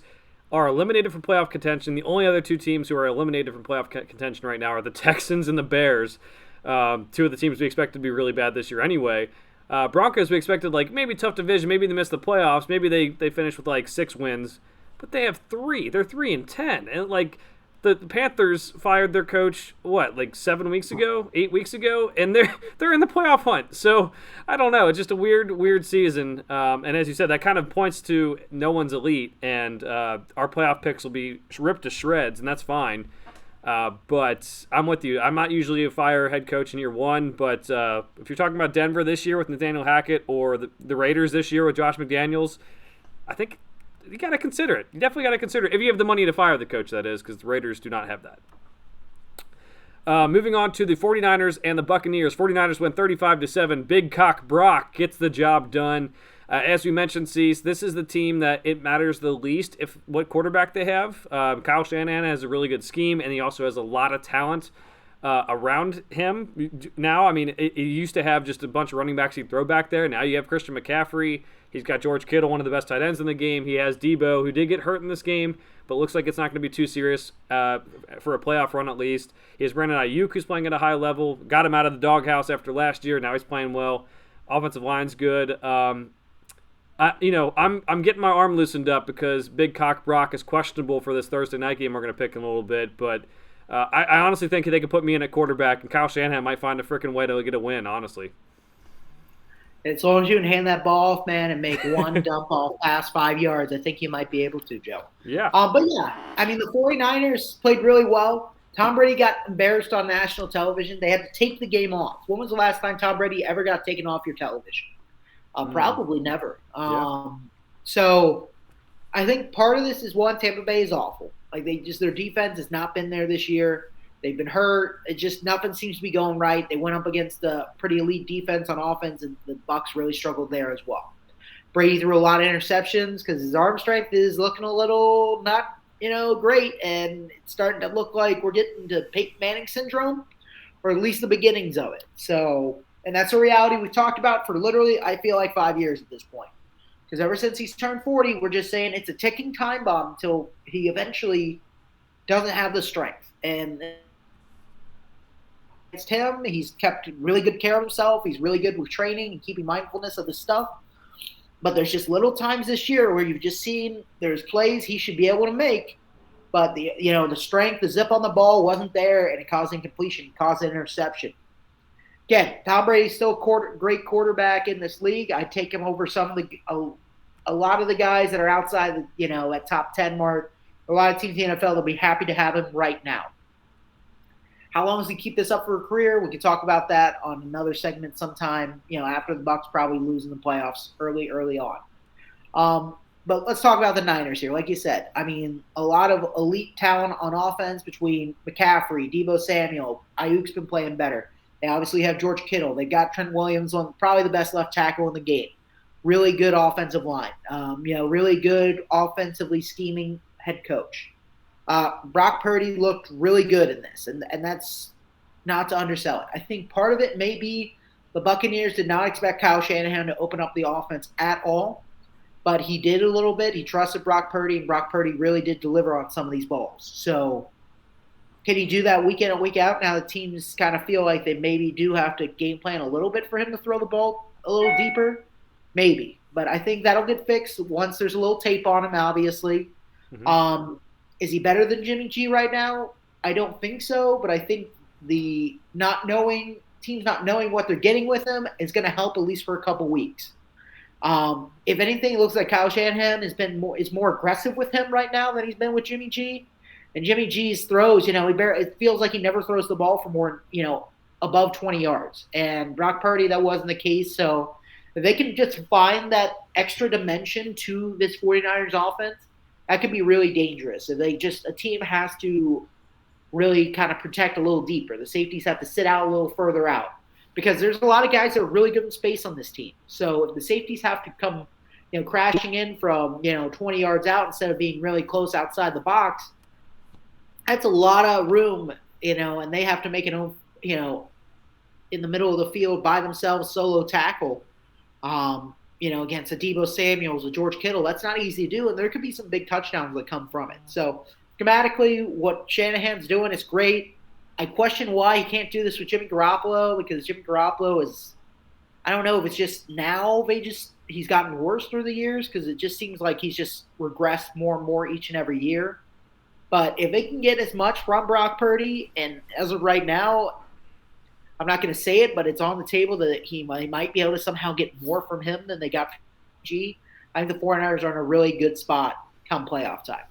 are eliminated from playoff contention. The only other 2 teams who are eliminated from playoff contention right now are the Texans and the Bears, 2 of the teams we expect to be really bad this year anyway. Broncos, we expected maybe tough division, maybe they miss the playoffs, maybe they finish with 6 wins, but they have 3. They're 3-10, and the Panthers fired their coach 7 weeks ago, 8 weeks ago, and they're in the playoff hunt. So I don't know, it's just a weird season. And as you said, that kind of points to no one's elite, and our playoff picks will be ripped to shreds, and that's fine. But I'm with you. I'm not usually a fire head coach in year 1, but if you're talking about Denver this year with Nathaniel Hackett or the Raiders this year with Josh McDaniels, I think you got to consider it. You definitely got to consider it. If you have the money to fire the coach, that is, because the Raiders do not have that. Moving on to the 49ers and the Buccaneers. 49ers win 35-7. Big Cock Brock gets the job done. As we mentioned, Cease, this is the team that it matters the least if what quarterback they have. Kyle Shanahan has a really good scheme, and he also has a lot of talent around him. Now, I mean, he used to have just a bunch of running backs he'd throw back there. Now you have Christian McCaffrey. He's got George Kittle, one of the best tight ends in the game. He has Debo, who did get hurt in this game, but looks like it's not going to be too serious for a playoff run at least. He has Brandon Ayuk, who's playing at a high level. Got him out of the doghouse after last year. Now he's playing well. Offensive line's good. I'm getting my arm loosened up because Big Cock Brock is questionable for this Thursday night game we're going to pick in a little bit, but I honestly think they could put me in at quarterback, and Kyle Shanahan might find a freaking way to get a win, honestly. As long as you can hand that ball off, man, and make one dump ball past 5 yards, I think you might be able to, Joe. Yeah. But, yeah, I mean, the 49ers played really well. Tom Brady got embarrassed on national television. They had to take the game off. When was the last time Tom Brady ever got taken off your television? Probably never. So I think part of this is, one, Tampa Bay is awful. Their defense has not been there this year. They've been hurt. It just nothing seems to be going right. They went up against a pretty elite defense on offense, and the Bucs really struggled there as well. Brady threw a lot of interceptions because his arm strength is looking a little not, great, and it's starting to look like we're getting to Peyton Manning syndrome, or at least the beginnings of it. So, and that's a reality we've talked about for literally, I feel like 5 years at this point. Because ever since he's turned 40, we're just saying it's a ticking time bomb until he eventually doesn't have the strength. And it's him. He's kept really good care of himself. He's really good with training and keeping mindfulness of the stuff. But there's just little times this year where you've just seen there's plays he should be able to make, but the strength, the zip on the ball wasn't there, and it caused incompletion, it caused an interception. Again, Tom Brady's still a great quarterback in this league. I'd take him over a lot of the guys that are outside, at top 10 mark. A lot of teams in the NFL will be happy to have him right now. How long does he keep this up for a career? We can talk about that on another segment sometime, after the Bucs probably losing the playoffs early on. But let's talk about the Niners here. Like you said, I mean, a lot of elite talent on offense between McCaffrey, Deebo Samuel. Ayuk's been playing better. They obviously have George Kittle. They got Trent Williams on probably the best left tackle in the game. Really good offensive line. Really good offensively scheming head coach. Brock Purdy looked really good in this, and that's not to undersell it. I think part of it may be the Buccaneers did not expect Kyle Shanahan to open up the offense at all, but he did a little bit. He trusted Brock Purdy, and Brock Purdy really did deliver on some of these balls. So can he do that week in and week out? Now the teams kind of feel like they maybe do have to game plan a little bit for him to throw the ball a little deeper. Maybe. But I think that'll get fixed once there's a little tape on him, obviously. Mm-hmm. Is he better than Jimmy G right now? I don't think so, but I think the teams not knowing what they're getting with him is going to help at least for a couple weeks. If anything, it looks like Kyle Shanahan is more aggressive with him right now than he's been with Jimmy G. And Jimmy G's throws, it feels like he never throws the ball for more, above 20 yards. And Brock Purdy, that wasn't the case. So if they can just find that extra dimension to this 49ers offense, that could be really dangerous. If a team has to really kind of protect a little deeper. The safeties have to sit out a little further out because there's a lot of guys that are really good in space on this team. So if the safeties have to come, crashing in from, 20 yards out instead of being really close outside the box, that's a lot of room, and they have to make in the middle of the field by themselves, solo tackle. Against a Deebo Samuels, a George Kittle, that's not easy to do, and there could be some big touchdowns that come from it. So, schematically, what Shanahan's doing is great. I question why he can't do this with Jimmy Garoppolo, because Jimmy Garoppolo is, I don't know if it's just now he's gotten worse through the years, because it just seems like he's just regressed more and more each and every year. But if they can get as much from Brock Purdy, and as of right now, I'm not going to say it, but it's on the table that he might be able to somehow get more from him than they got from G. I think the 49ers are in a really good spot come playoff time.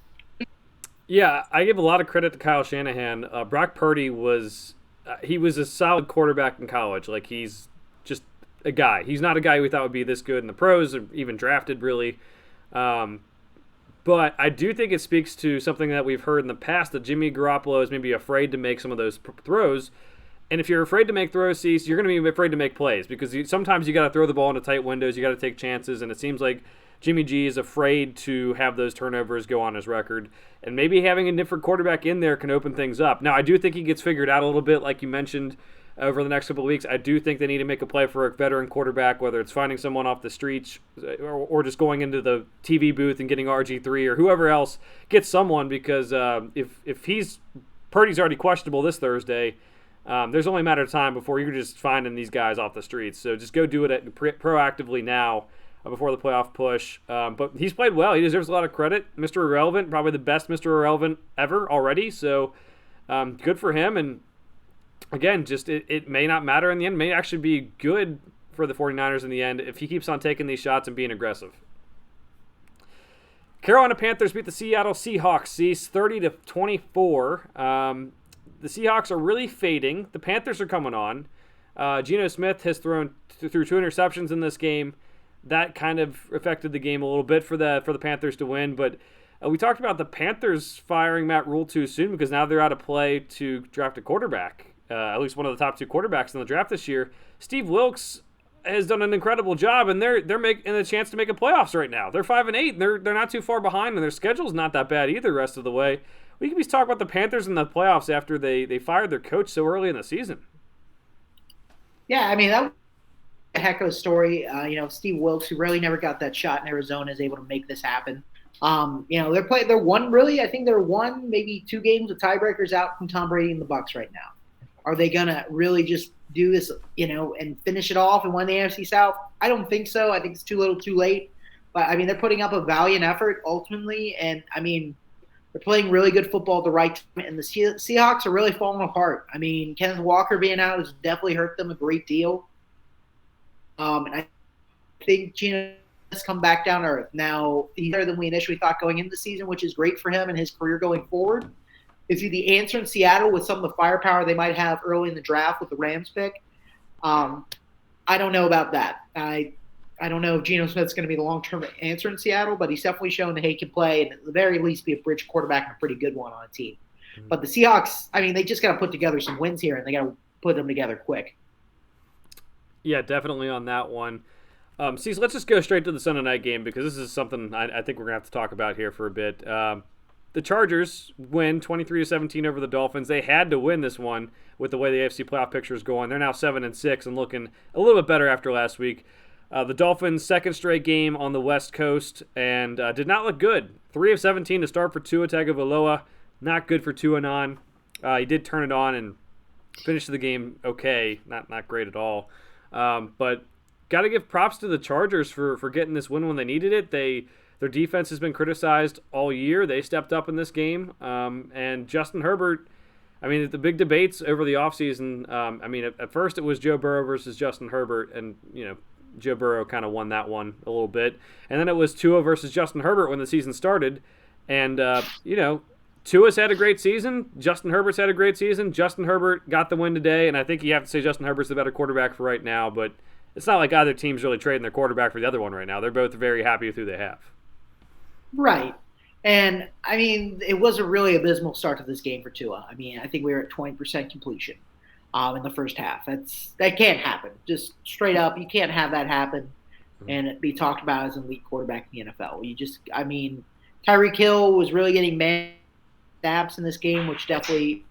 Yeah, I give a lot of credit to Kyle Shanahan. Brock Purdy was a solid quarterback in college. Like, he's just a guy. He's not a guy we thought would be this good in the pros or even drafted, really. But I do think it speaks to something that we've heard in the past, that Jimmy Garoppolo is maybe afraid to make some of those throws. And if you're afraid to make throws, Cease, you're going to be afraid to make plays because sometimes you got to throw the ball into tight windows. You got to take chances, and it seems like Jimmy G is afraid to have those turnovers go on his record. And maybe having a different quarterback in there can open things up. Now, I do think he gets figured out a little bit, like you mentioned, over the next couple of weeks. I do think they need to make a play for a veteran quarterback, whether it's finding someone off the streets or just going into the TV booth and getting RG3 or whoever else. Get someone, because if Purdy's already questionable this Thursday, there's only a matter of time before you're just finding these guys off the streets. So just go do it proactively now before the playoff push. But he's played well. He deserves a lot of credit. Mr. Irrelevant, probably the best Mr. Irrelevant ever already. So good for him. And again, just it may not matter in the end. It may actually be good for the 49ers in the end if he keeps on taking these shots and being aggressive. Carolina Panthers beat the Seattle Seahawks, 30-24. The Seahawks are really fading. The Panthers are coming on. Geno Smith has threw 2 interceptions in this game. That kind of affected the game a little bit for the Panthers to win. But We talked about the Panthers firing Matt Rule too soon because now they're out of play to draft a quarterback, at least one of the top two quarterbacks in the draft this year. Steve Wilkes has done an incredible job, and they're making a chance to make a playoffs right now. They're 5-8, and they're not too far behind, and their schedule's not that bad either. The rest of the way, we can be talking about the Panthers in the playoffs after they fired their coach so early in the season. Yeah, I mean that was a heck of a story. Steve Wilkes, who really never got that shot in Arizona, is able to make this happen. They're one really. I think they're one, maybe two games of tiebreakers out from Tom Brady and the Bucs right now. Are they gonna really just do this, and finish it off and win the AFC South? I don't think so. I think it's too little, too late. But I mean, they're putting up a valiant effort ultimately, and I mean, they're playing really good football at the right time. And the Seahawks are really falling apart. I mean, Kenneth Walker being out has definitely hurt them a great deal. And I think Gino has come back down to earth. Now, he's better than we initially thought going into the season, which is great for him and his career going forward. Is he the answer in Seattle with some of the firepower they might have early in the draft with the Rams pick? I don't know about that. I don't know if Geno Smith's going to be the long-term answer in Seattle, but he's definitely shown that he can play and at the very least be a bridge quarterback and a pretty good one on a team. Mm-hmm. But the Seahawks, I mean, they just got to put together some wins here, and they got to put them together quick. Yeah, definitely on that one. Cecil, let's just go straight to the Sunday night game because this is something I think we're going to have to talk about here for a bit. The Chargers win 23-17 over the Dolphins. They had to win this one with the way the AFC playoff picture is going. They're now 7-6 and looking a little bit better after last week. The Dolphins' second straight game on the West Coast and did not look good. 3 of 17 to start for Tua Tagovailoa. Not good for Tuanon. He did turn it on and finish the game okay. Not great at all. But got to give props to the Chargers for getting this win when they needed it. Their defense has been criticized all year. They stepped up in this game. And Justin Herbert, I mean, the big debates over the offseason, at first it was Joe Burrow versus Justin Herbert, and, Joe Burrow kind of won that one a little bit. And then it was Tua versus Justin Herbert when the season started. And, Tua's had a great season. Justin Herbert's had a great season. Justin Herbert got the win today, and I think you have to say Justin Herbert's the better quarterback for right now, but it's not like either team's really trading their quarterback for the other one right now. They're both very happy with who they have. Right. And, I mean, it was a really abysmal start to this game for Tua. I mean, I think we were at 20% completion in the first half. That can't happen. Just straight up, you can't have that happen and be talked about as an elite quarterback in the NFL. Tyreek Hill was really getting man snaps in this game, which definitely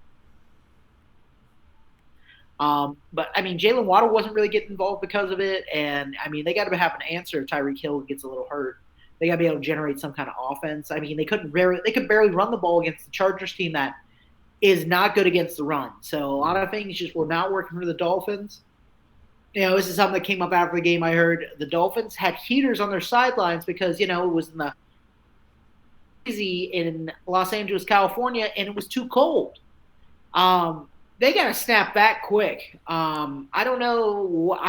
but I mean, Jalen Waddle wasn't really getting involved because of it, and I mean, they got to have an answer if Tyreek Hill gets a little hurt. They got to be able to generate some kind of offense. I mean, they could barely run the ball against the Chargers team that is not good against the run. So a lot of things just were not working for the Dolphins. This is something that came up after the game. I heard the Dolphins had heaters on their sidelines because it was in Los Angeles, California, and it was too cold. They got to snap back quick. I don't know.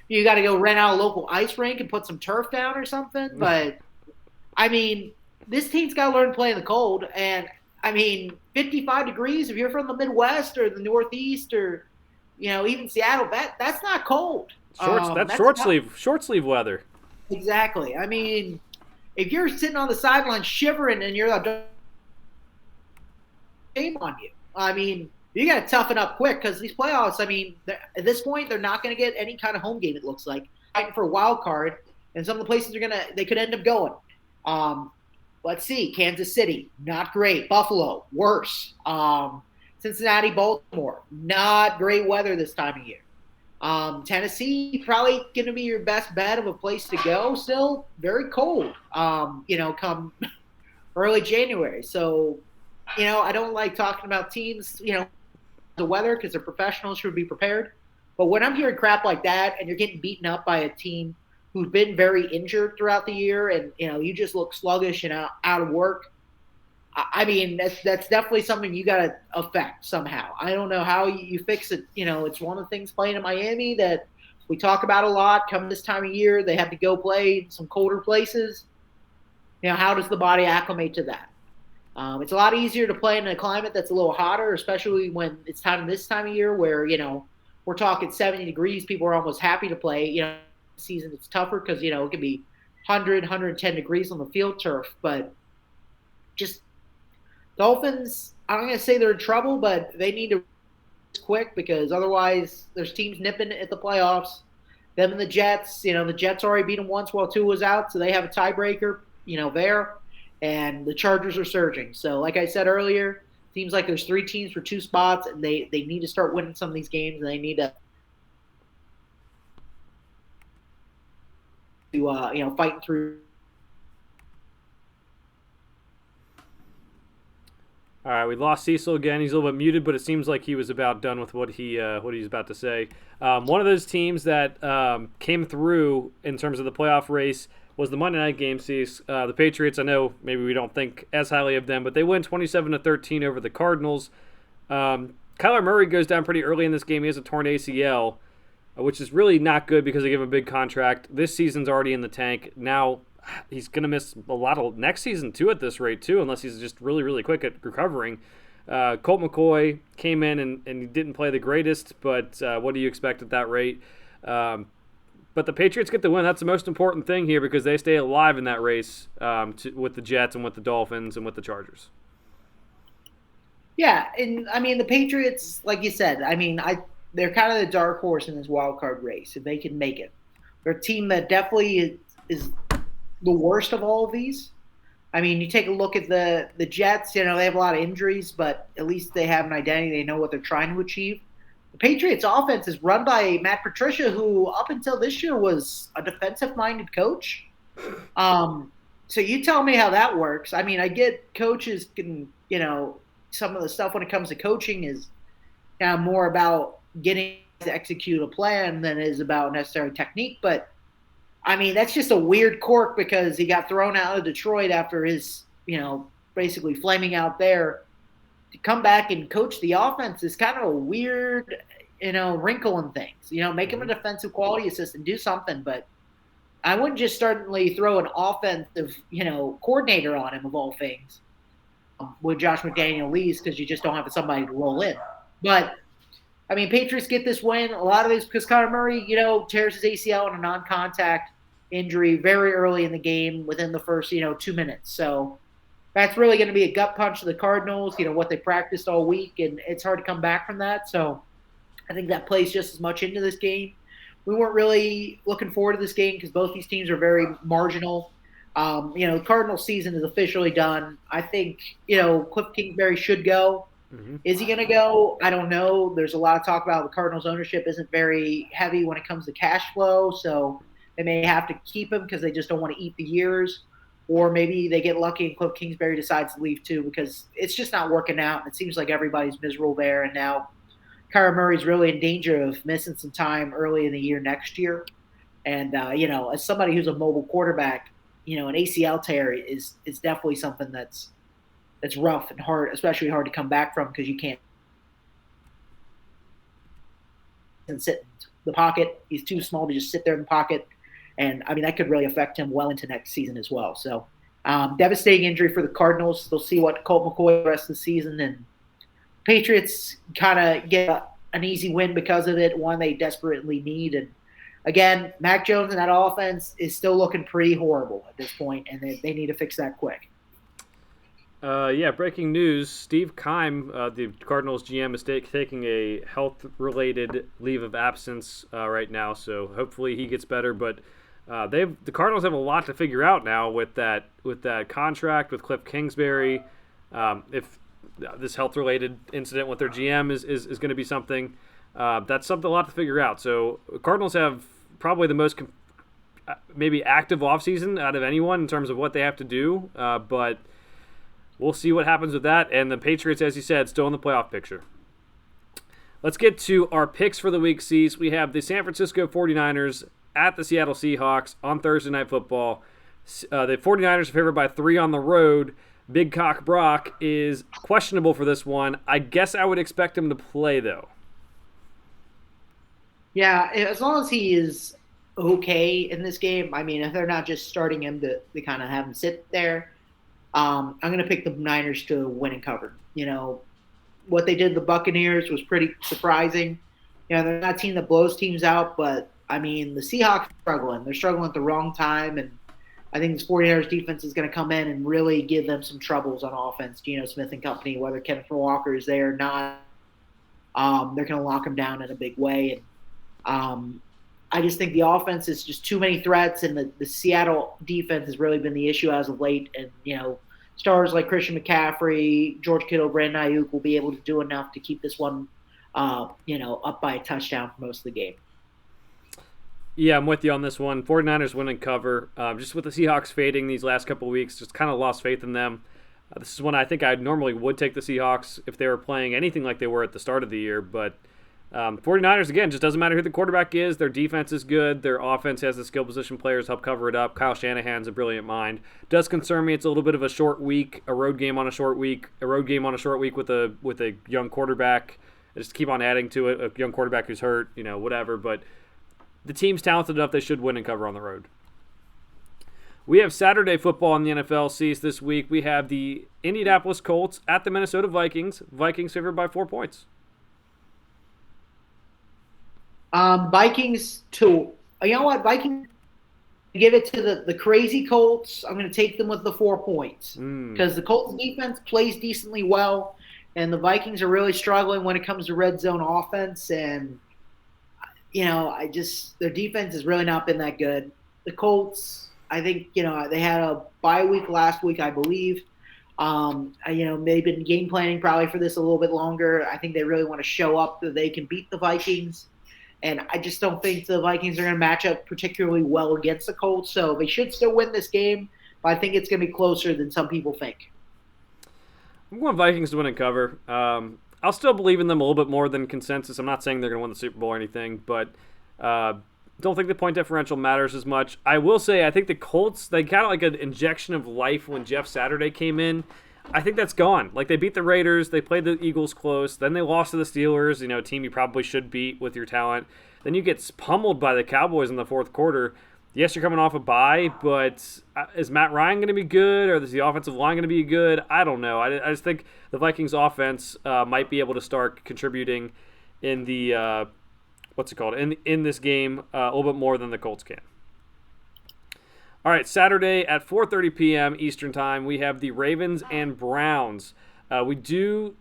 You got to go rent out a local ice rink and put some turf down or something. But, I mean, this team's got to learn to play in the cold. And, I mean, 55 degrees, if you're from the Midwest or the Northeast or, even Seattle, that's not cold. That's short sleeve weather. Exactly. I mean, if you're sitting on the sideline shivering and you're a game on you, I mean, you got to toughen up quick because these playoffs, I mean, at this point, they're not going to get any kind of home game, it looks like. Fighting for a wild card, and some of the places they could end up going. Let's see. Kansas City, not great. Buffalo, worse. Cincinnati, Baltimore, not great weather this time of year. Tennessee, probably going to be your best bet of a place to go. Still very cold, come early January. So, I don't like talking about teams, the weather because they're professionals, should be prepared. But when I'm hearing crap like that and you're getting beaten up by a team who's been very injured throughout the year and, you just look sluggish and out of work, I mean, that's definitely something you got to affect somehow. I don't know how you fix it. It's one of the things playing in Miami that we talk about a lot. Come this time of year, they have to go play some colder places. How does the body acclimate to that? It's a lot easier to play in a climate that's a little hotter, especially when it's this time of year where, we're talking 70 degrees. People are almost happy to play. Season it's tougher because, it can be 100, 110 degrees on the field turf. But just Dolphins. I'm going to say they're in trouble, but they need to quick because otherwise there's teams nipping at the playoffs. Them and the Jets, the Jets already beat them once while Tua was out, so they have a tiebreaker, there. And the Chargers are surging. So, like I said earlier, seems like there's 3 teams for 2 spots, and they need to start winning some of these games, and they need to fighting through. All right, we lost Cecil again. He's a little bit muted, but it seems like he was about done with what he's about to say. One of those teams that came through in terms of the playoff race was the Monday night game. Cease the Patriots. I know maybe we don't think as highly of them, but they win 27-13 over the Cardinals. Kyler Murray goes down pretty early in this game. He has a torn ACL, which is really not good because they give him a big contract. This season's already in the tank. Now he's going to miss a lot of next season too at this rate too, unless he's just really, really quick at recovering. Colt McCoy came in and he didn't play the greatest, but what do you expect at that rate? But the Patriots get the win. That's the most important thing here because they stay alive in that race with the Jets and with the Dolphins and with the Chargers. Yeah, and I mean the Patriots, like you said, they're kind of the dark horse in this wild card race if they can make it. They're a team that definitely is the worst of all of these. I mean, you take a look at the Jets, they have a lot of injuries, but at least they have an identity. They know what they're trying to achieve. The Patriots offense is run by Matt Patricia, who up until this year was a defensive-minded coach. So you tell me how that works. I mean, I get coaches can, some of the stuff when it comes to coaching is more about getting to execute a plan than it is about necessary technique, but I mean, that's just a weird quirk because he got thrown out of Detroit after his, basically flaming out there. To come back and coach the offense is kind of a weird, wrinkle in things. Make him a defensive quality assistant, do something, but I wouldn't just certainly throw an offensive, coordinator on him of all things when Josh McDaniel leaves because you just don't have somebody to roll in. But I mean, Patriots get this win. A lot of this because Kyler Murray, tears his ACL in a non-contact injury very early in the game within the first, 2 minutes. So that's really going to be a gut punch to the Cardinals, what they practiced all week, and it's hard to come back from that. So I think that plays just as much into this game. We weren't really looking forward to this game because both these teams are very marginal. The Cardinals season is officially done. I think, Cliff Kingsbury should go. Mm-hmm. Is he going to go? I don't know. There's a lot of talk about the Cardinals' ownership isn't very heavy when it comes to cash flow, so they may have to keep him because they just don't want to eat the years. Or maybe they get lucky and Cliff Kingsbury decides to leave too because it's just not working out. It seems like everybody's miserable there, and now Kyler Murray's really in danger of missing some time early in the year next year. And, as somebody who's a mobile quarterback, an ACL tear is definitely something that's rough and hard, especially hard to come back from because you can't sit in the pocket. He's too small to just sit there in the pocket. And, I mean, that could really affect him well into next season as well. So, devastating injury for the Cardinals. They'll see what Colt McCoy the rest of the season. And Patriots kind of get an easy win because of it, one they desperately need. And, again, Mac Jones and that offense is still looking pretty horrible at this point, and they need to fix that quick. Breaking news. Steve Keim, the Cardinals GM, is taking a health-related leave of absence right now, so hopefully he gets better. But the Cardinals have a lot to figure out now with that contract with Cliff Kingsbury. If this health-related incident with their GM is going to be something, that's a lot to figure out. So Cardinals have probably the most maybe active offseason out of anyone in terms of what they have to do, but we'll see what happens with that. And the Patriots, as you said, still in the playoff picture. Let's get to our picks for the week, C's. We have the San Francisco 49ers at the Seattle Seahawks on Thursday Night Football. The 49ers are favored by 3 on the road. Big Cock Brock is questionable for this one. I guess I would expect him to play, though. Yeah, as long as he is okay in this game. I mean, if they're not just starting him to kind of have him sit there, I'm going to pick the Niners to win and cover. What they did to the Buccaneers was pretty surprising. They're not a team that blows teams out, but, I mean, the Seahawks are struggling. They're struggling at the wrong time, and I think this 49ers defense is going to come in and really give them some troubles on offense. Geno Smith and company, whether Kenneth Walker is there or not, they're going to lock them down in a big way. And I just think the offense is just too many threats, and the Seattle defense has really been the issue as of late. And, stars like Christian McCaffrey, George Kittle, Brandon Ayuk will be able to do enough to keep this one, up by a touchdown for most of the game. Yeah, I'm with you on this one. 49ers win and cover. Just with the Seahawks fading these last couple of weeks, just kind of lost faith in them. This is one I think I normally would take the Seahawks if they were playing anything like they were at the start of the year. But 49ers, again, just doesn't matter who the quarterback is. Their defense is good. Their offense has the skill position players help cover it up. Kyle Shanahan's a brilliant mind. Does concern me. It's a little bit of a short week, a road game on a short week with a young quarterback. Just keep on adding to it. A young quarterback who's hurt, whatever. But the team's talented enough; they should win and cover on the road. We have Saturday football in the NFL C's this week. We have the Indianapolis Colts at the Minnesota Vikings. Vikings favored by 4 points. Vikings to Vikings give it to the crazy Colts. I'm going to take them with the 4 points because the Colts defense plays decently well, and the Vikings are really struggling when it comes to red zone offense. And their defense has really not been that good. The Colts, I think, they had a bye week last week, I believe. They've been game planning probably for this a little bit longer. I think they really want to show up that they can beat the Vikings. And I just don't think the Vikings are going to match up particularly well against the Colts. So they should still win this game, but I think it's going to be closer than some people think. I'm going Vikings to win and cover. I'll still believe in them a little bit more than consensus. I'm not saying they're going to win the Super Bowl or anything, but don't think the point differential matters as much. I will say I think the Colts, they got like an injection of life when Jeff Saturday came in. I think that's gone. Like, they beat the Raiders, they played the Eagles close, then they lost to the Steelers, a team you probably should beat with your talent. Then you get pummeled by the Cowboys in the fourth quarter. Yes, you're coming off a bye, but is Matt Ryan going to be good, or is the offensive line going to be good? I don't know. I just think the Vikings offense might be able to start contributing in the in this game a little bit more than the Colts can. All right, Saturday at 4:30 p.m. Eastern Time, we have the Ravens and Browns. We do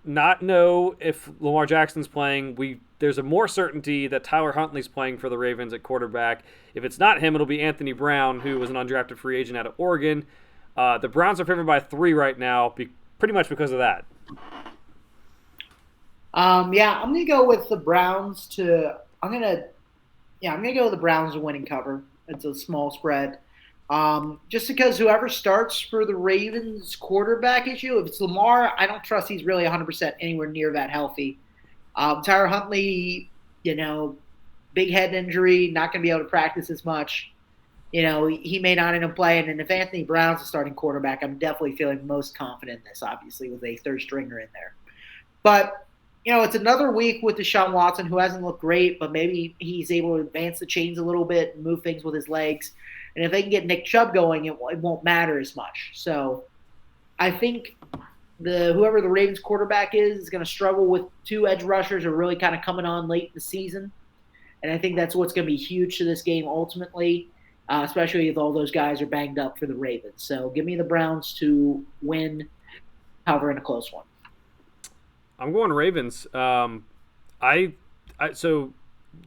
not know if Lamar Jackson's playing. There's a more certainty that Tyler Huntley's playing for the Ravens at quarterback. If it's not him, it'll be Anthony Brown, who was an undrafted free agent out of Oregon. The Browns are favored by 3 right now, pretty much because of that. I'm going to go with the Browns I'm going to go with the Browns to win and cover. It's a small spread. Just because whoever starts for the Ravens quarterback issue, if it's Lamar, I don't trust he's really 100% anywhere near that healthy. Tyler Huntley, big head injury, not going to be able to practice as much. He may not end up playing. And if Anthony Brown's the starting quarterback, I'm definitely feeling most confident in this, obviously, with a third stringer in there. But, it's another week with Deshaun Watson, who hasn't looked great, but maybe he's able to advance the chains a little bit and move things with his legs. And if they can get Nick Chubb going, it won't matter as much. So I think whoever the Ravens quarterback is going to struggle with 2 edge rushers who are really kind of coming on late in the season. And I think that's what's going to be huge to this game ultimately, especially if all those guys are banged up for the Ravens. So give me the Browns to win, cover in a close one. I'm going Ravens. So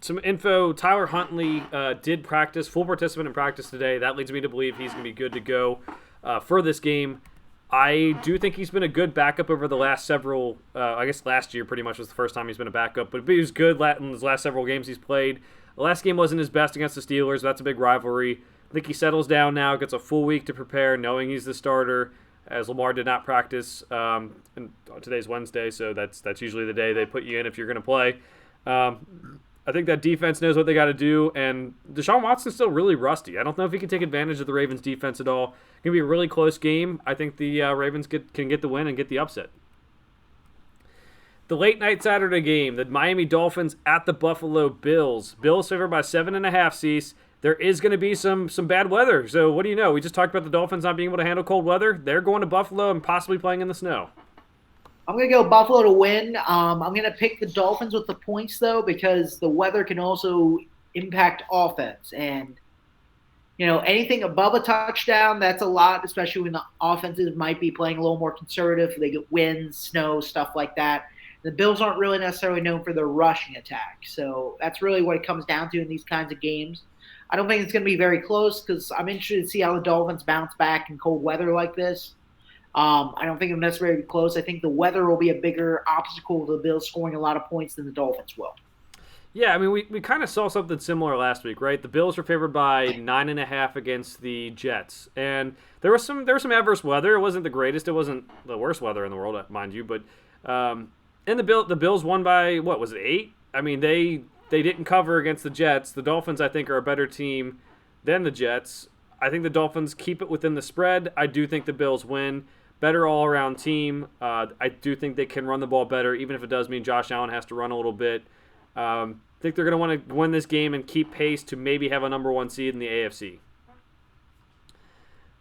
some info, Tyler Huntley did practice, full participant in practice today. That leads me to believe he's going to be good to go for this game. I do think he's been a good backup over the last several, I guess last year pretty much was the first time he's been a backup, but he was good in his last several games he's played. The last game wasn't his best against the Steelers. That's a big rivalry. I think he settles down now, gets a full week to prepare, knowing he's the starter, as Lamar did not practice. And today's Wednesday, so that's usually the day they put you in if you're going to play. I think that defense knows what they got to do, and Deshaun Watson's still really rusty. I don't know if he can take advantage of the Ravens' defense at all. It's going to be a really close game. I think the Ravens can get the win and get the upset. The late night Saturday game, the Miami Dolphins at the Buffalo Bills. Bills favored by 7.5, Cease. There is going to be some bad weather. So what do you know? We just talked about the Dolphins not being able to handle cold weather. They're going to Buffalo and possibly playing in the snow. I'm going to go Buffalo to win. I'm going to pick the Dolphins with the points, though, because the weather can also impact offense. And Anything above a touchdown, that's a lot, especially when the offenses might be playing a little more conservative. They get winds, snow, stuff like that. The Bills aren't really necessarily known for their rushing attack. So that's really what it comes down to in these kinds of games. I don't think it's going to be very close because I'm interested to see how the Dolphins bounce back in cold weather like this. I don't think it'll necessarily be close. I think the weather will be a bigger obstacle to the Bills scoring a lot of points than the Dolphins will. Yeah, I mean, we kind of saw something similar last week, right? The Bills were favored by 9.5 against the Jets, and there was some adverse weather. It wasn't the greatest. It wasn't the worst weather in the world, mind you. But and the Bills won by what was it 8? I mean, they didn't cover against the Jets. The Dolphins, I think, are a better team than the Jets. I think the Dolphins keep it within the spread. I do think the Bills win. Better all-around team. I do think they can run the ball better, even if it does mean Josh Allen has to run a little bit. I think they're going to want to win this game and keep pace to maybe have a number 1 seed in the AFC.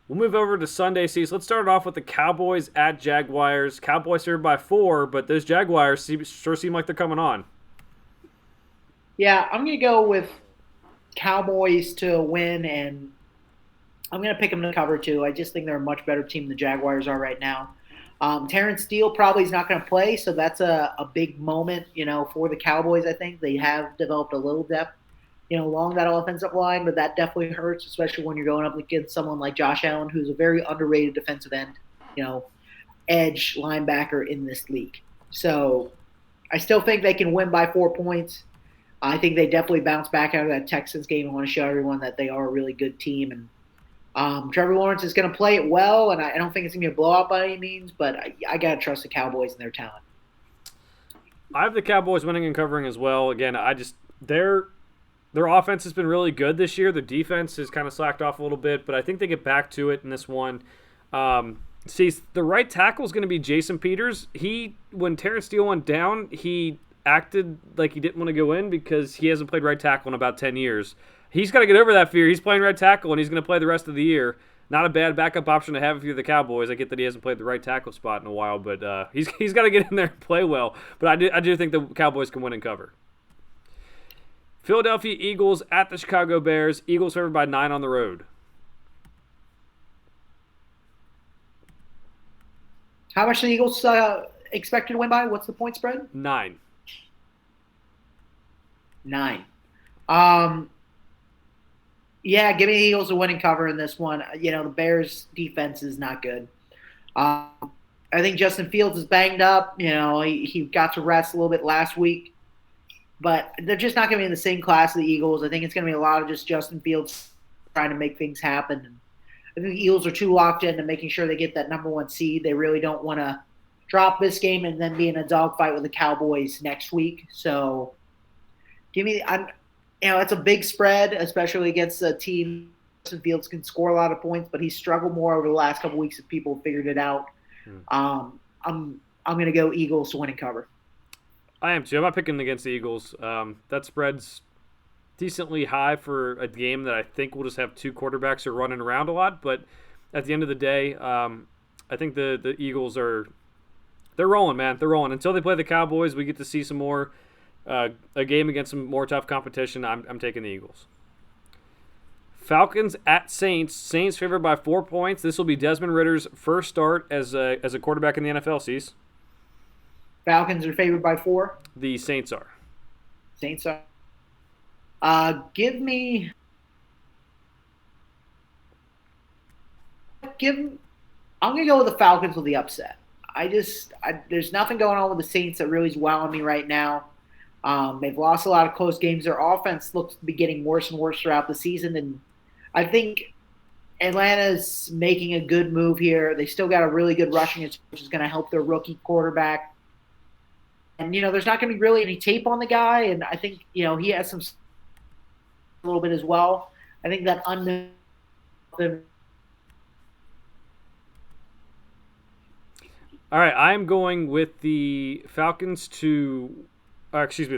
We'll move over to Sunday seeds. Let's start off with the Cowboys at Jaguars. Cowboys served by 4, but those Jaguars sure seem like they're coming on. Yeah, I'm going to go with Cowboys to win, and I'm going to pick them to cover too. I just think they're a much better team than the Jaguars are right now. Terrence Steele probably is not going to play, so that's a big moment, for the Cowboys. I think they have developed a little depth, along that offensive line, but that definitely hurts, especially when you're going up against someone like Josh Allen, who's a very underrated defensive end, edge linebacker in this league. So I still think they can win by 4 points. I think they definitely bounce back out of that Texans game and want to show everyone that they are a really good team. And Trevor Lawrence is going to play it well, and I don't think it's going to be a blowout by any means, but I got to trust the Cowboys and their talent. I have the Cowboys winning and covering as well. Again, their offense has been really good this year. Their defense has kind of slacked off a little bit, but I think they get back to it in this one. The right tackle is going to be Jason Peters. When Terrence Steele went down, he acted like he didn't want to go in because he hasn't played right tackle in about 10 years. He's got to get over that fear. He's playing right tackle, and he's going to play the rest of the year. Not a bad backup option to have if you're the Cowboys. I get that he hasn't played the right tackle spot in a while, but he's got to get in there and play well. But I do think the Cowboys can win and cover. Philadelphia Eagles at the Chicago Bears. Eagles favored by 9 on the road. How much are the Eagles expected to win by? What's the point spread? 9. 9. Yeah, give me the Eagles a winning cover in this one. The Bears' defense is not good. I think Justin Fields is banged up. He got to rest a little bit last week. But they're just not going to be in the same class as the Eagles. I think it's going to be a lot of just Justin Fields trying to make things happen. And I think the Eagles are too locked into making sure they get that number 1 seed. They really don't want to drop this game and then be in a dogfight with the Cowboys next week. So it's a big spread, especially against a team. Justin Fields can score a lot of points, but he's struggled more over the last couple weeks as people have figured it out. I'm going to go Eagles to win and cover. I am too. I'm not picking against the Eagles. That spread's decently high for a game that I think will just have 2 quarterbacks who are running around a lot. But at the end of the day, I think the Eagles they're rolling, man. They're rolling. Until they play the Cowboys, we get to see some more a game against some more tough competition. I'm taking the Eagles. Falcons at Saints. Saints favored by 4 points. This will be Desmond Ritter's first start as a quarterback in the NFL. Sees. Falcons are favored by 4. The Saints are. Saints are. Give me. I'm going to go with the Falcons with the upset. There's nothing going on with the Saints that really is wowing me right now. They've lost a lot of close games. Their offense looks to be getting worse and worse throughout the season, and I think Atlanta's making a good move here. They still got a really good rushing attack, which is going to help their rookie quarterback. And, there's not going to be really any tape on the guy, and I think, he has a little bit as well. I think that unknown. All right, I'm going with the Falcons the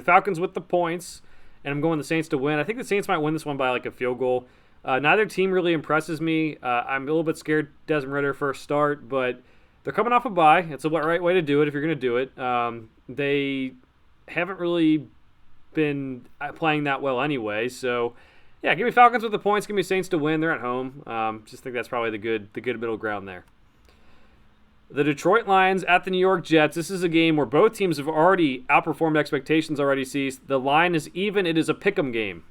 Falcons with the points, and I'm going the Saints to win. I think the Saints might win this one by like a field goal. Neither team really impresses me. I'm a little bit scared Desmond Ridder first start, but they're coming off a bye. It's the right way to do it if you're going to do it. They haven't really been playing that well anyway, so Yeah, give me Falcons with the points. Give me Saints to win. They're at home. Just think that's probably the good middle ground there. The Detroit Lions at the New York Jets. This is a game where both teams have already outperformed expectations already. Sees the line is even. It is a pick'em game.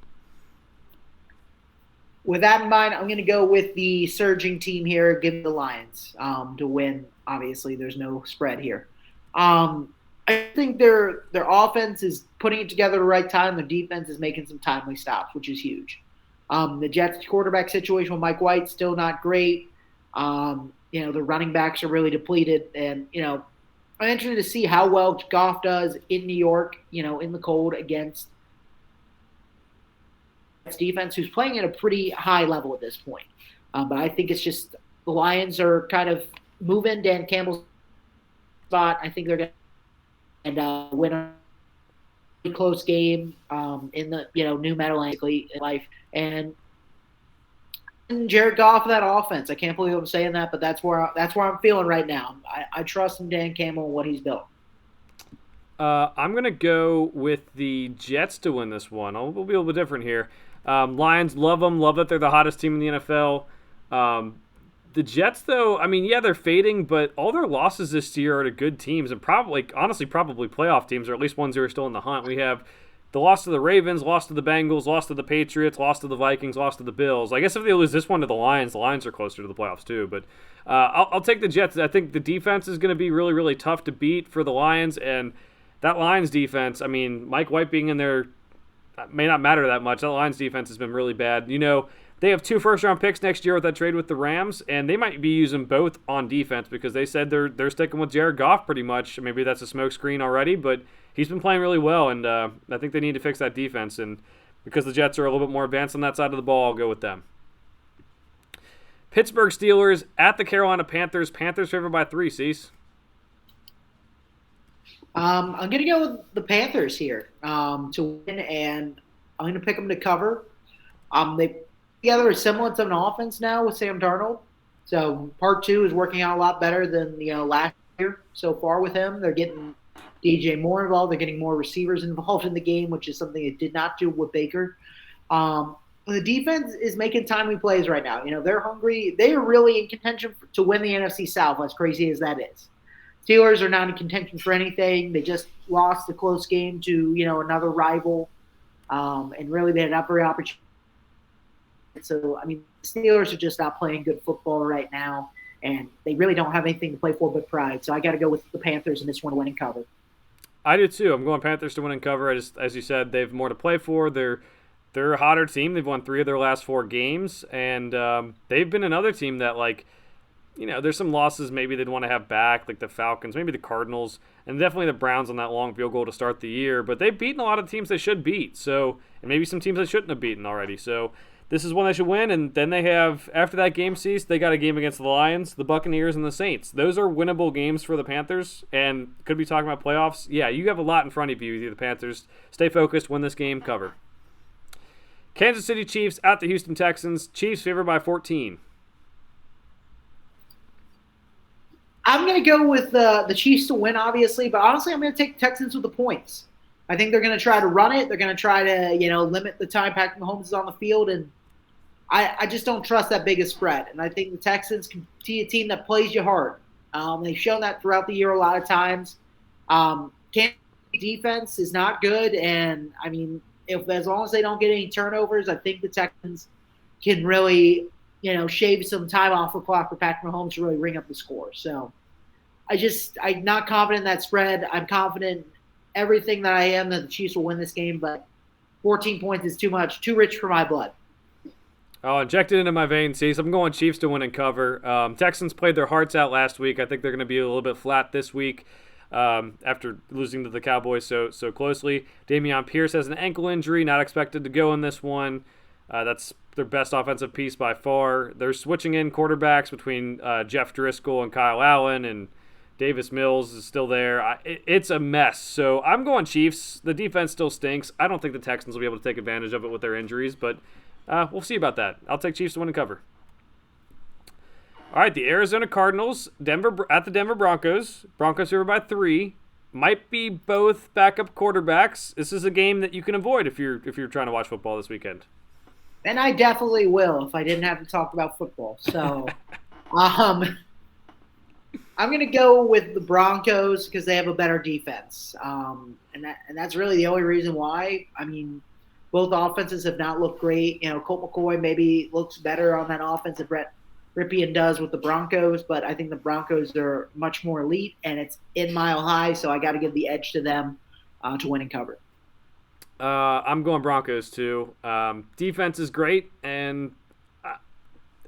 With that in mind, I'm going to go with the surging team here. Give the Lions to win. Obviously, there's no spread here. I think their offense is putting it together at the right time. Their defense is making some timely stops, which is huge. The Jets quarterback situation with Mike White still not great. The running backs are really depleted, and I'm interested to see how well Goff does in New York. In the cold against defense, who's playing at a pretty high level at this point. But I think it's just the Lions are kind of moving Dan Campbell's spot. I think they're going to win a close game in the new Meadowlands in life. And Jared Goff of that offense. I can't believe I'm saying that, but that's where I'm feeling right now. I trust in Dan Campbell and what he's built. I'm going to go with the Jets to win this one. We'll be a little bit different here. Lions, love them. Love that they're the hottest team in the NFL. The Jets, though, they're fading, but all their losses this year are to good teams and probably playoff teams, or at least ones who are still in the hunt. We have the loss to the Ravens, loss to the Bengals, loss to the Patriots, loss to the Vikings, loss to the Bills. I guess if they lose this one to the Lions are closer to the playoffs too. But I'll take the Jets. I think the defense is going to be really, really tough to beat for the Lions, and that Lions defense, Mike White being in there may not matter that much. That Lions defense has been really bad. They have 2 first-round picks next year with that trade with the Rams, and they might be using both on defense because they said they're sticking with Jared Goff pretty much. Maybe that's a smokescreen already, but he's been playing really well, and I think they need to fix that defense. And because the Jets are a little bit more advanced on that side of the ball, I'll go with them. Pittsburgh Steelers at the Carolina Panthers. Panthers favored by 3, Cease. I'm going to go with the Panthers here to win, and I'm going to pick them to cover. They together a semblance of an offense now with Sam Darnold. So part 2 is working out a lot better than last year so far with him. They're getting DJ Moore involved. They're getting more receivers involved in the game, which is something they did not do with Baker. The defense is making timely plays right now. They're hungry. They are really in contention to win the NFC South, as crazy as that is. Steelers are not in contention for anything. They just lost a close game to, another rival. And really they had an upper opportunity. So, the Steelers are just not playing good football right now, and they really don't have anything to play for but pride. So I got to go with the Panthers in this one to win and cover. I do too. I'm going Panthers to win and cover. As you said, they've more to play for. They're a hotter team. They've won 3 of their last 4 games, and they've been another team that, there's some losses maybe they'd want to have back, like the Falcons, maybe the Cardinals, and definitely the Browns on that long field goal to start the year. But they've beaten a lot of teams they should beat, and maybe some teams they shouldn't have beaten already. So this is one they should win, and then they have, after that game ceased, they got a game against the Lions, the Buccaneers, and the Saints. Those are winnable games for the Panthers, and could be talking about playoffs. Yeah, you have a lot in front of you, the Panthers. Stay focused, win this game, cover. Kansas City Chiefs at the Houston Texans. Chiefs favored by 14. I'm going to go with the Chiefs to win, obviously, but honestly, I'm going to take the Texans with the points. I think they're going to try to run it. They're going to try to, limit the time Patrick Mahomes is on the field, and I just don't trust that big a spread. And I think the Texans can be a team that plays you hard. They've shown that throughout the year a lot of times. Kansas defense is not good, and as long as they don't get any turnovers, I think the Texans can really, shave some time off the clock for Patrick Mahomes to really ring up the score. So I'm not confident in that spread. I'm confident everything that I am that the Chiefs will win this game, but 14 points is too much, too rich for my blood. I'll inject it into my veins, see. So I'm going Chiefs to win and cover. Texans played their hearts out last week. I think they're going to be a little bit flat this week after losing to the Cowboys so closely. Dameon Pierce has an ankle injury, not expected to go in this one. That's their best offensive piece by far. They're switching in quarterbacks between Jeff Driscoll and Kyle Allen, and Davis Mills is still there. It's a mess. So I'm going Chiefs. The defense still stinks. I don't think the Texans will be able to take advantage of it with their injuries, but we'll see about that. I'll take Chiefs to win and cover. All right, the Arizona Cardinals at the Denver Broncos. Broncos favored by 3. Might be both backup quarterbacks. This is a game that you can avoid if you're trying to watch football this weekend. And I definitely will if I didn't have to talk about football. So, um, I'm going to go with the Broncos because they have a better defense, and that's really the only reason why. I mean, both offenses have not looked great. You know, Colt McCoy maybe looks better on that offense than Brett Ripien does with the Broncos, but I think the Broncos are much more elite, and it's in Mile High, so I got to give the edge to them to win and cover. I'm going Broncos too. Defense is great, and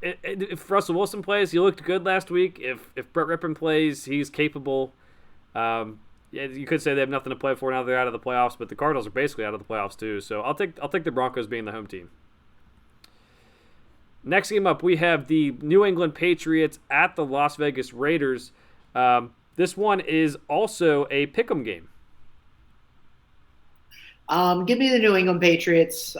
if Russell Wilson plays, he looked good last week. If Brett Rippon plays, he's capable. Yeah, you could say they have nothing to play for now; they're out of the playoffs. But the Cardinals are basically out of the playoffs too. So I'll take the Broncos being the home team. Next game up, we have the New England Patriots at the Las Vegas Raiders. This one is also a pick'em game. Give me the New England Patriots.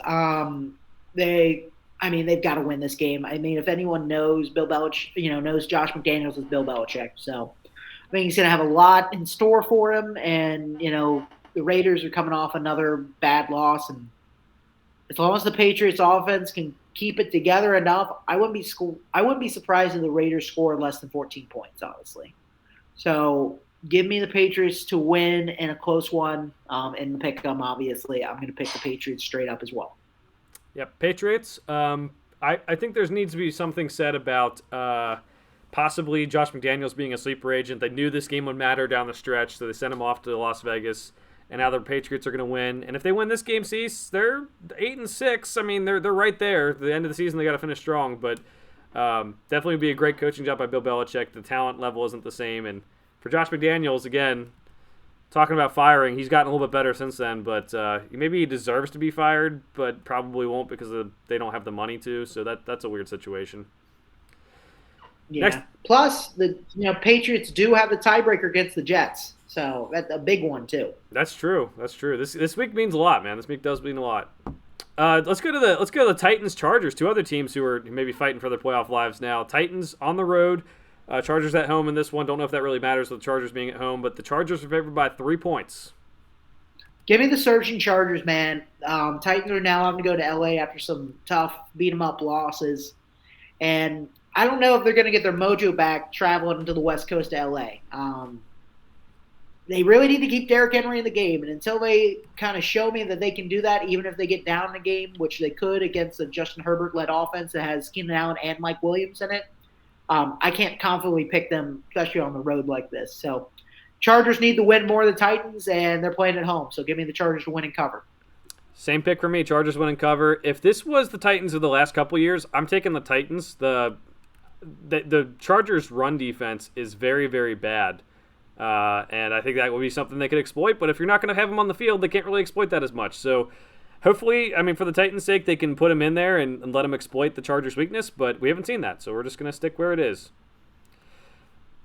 They've got to win this game. I mean, if anyone knows Bill Belichick, knows Josh McDaniels is Bill Belichick. So I think he's going to have a lot in store for him. And, the Raiders are coming off another bad loss. And as long as the Patriots offense can keep it together enough, I wouldn't be surprised if the Raiders score less than 14 points, honestly. So give me the Patriots to win in a close one. And pick them, obviously. I'm going to pick the Patriots straight up as well. Yep, Patriots. I think there needs to be something said about possibly Josh McDaniels being a sleeper agent. They knew this game would matter down the stretch, so they sent him off to Las Vegas. And now the Patriots are going to win. And if they win this game, Cease, they're 8-6. I mean, they're right there. At the end of the season, they got to finish strong. But definitely would be a great coaching job by Bill Belichick. The talent level isn't the same. And for Josh McDaniels, again, talking about firing, he's gotten a little bit better since then. But maybe he deserves to be fired, but probably won't because they don't have the money to. So that's a weird situation. Yeah. Next. Plus, the Patriots do have the tiebreaker against the Jets. So that's a big one too. That's true. This week means a lot, man. This week does mean a lot. Let's go to the Titans Chargers, two other teams who are maybe fighting for their playoff lives now. Titans on the road, Chargers at home in this one. Don't know if that really matters with the Chargers being at home, but the Chargers are favored by 3 points. Give me the surging Chargers, man. Titans are now having to go to LA after some tough beat 'em up losses, and I don't know if they're going to get their mojo back traveling to the West Coast to LA. They really need to keep Derrick Henry in the game. And until they kind of show me that they can do that, even if they get down in the game, which they could against a Justin Herbert-led offense that has Keenan Allen and Mike Williams in it, I can't confidently pick them, especially on the road like this. So Chargers need to win more than the Titans, and they're playing at home. So give me the Chargers to win and cover. Same pick for me. Chargers win and cover. If this was the Titans of the last couple of years, I'm taking the Titans. The Chargers' run defense is very, very bad. And I think that would be something they could exploit. But if you're not going to have them on the field, they can't really exploit that as much. So hopefully, for the Titans' sake, they can put them in there and let them exploit the Chargers' weakness. But we haven't seen that, so we're just going to stick where it is.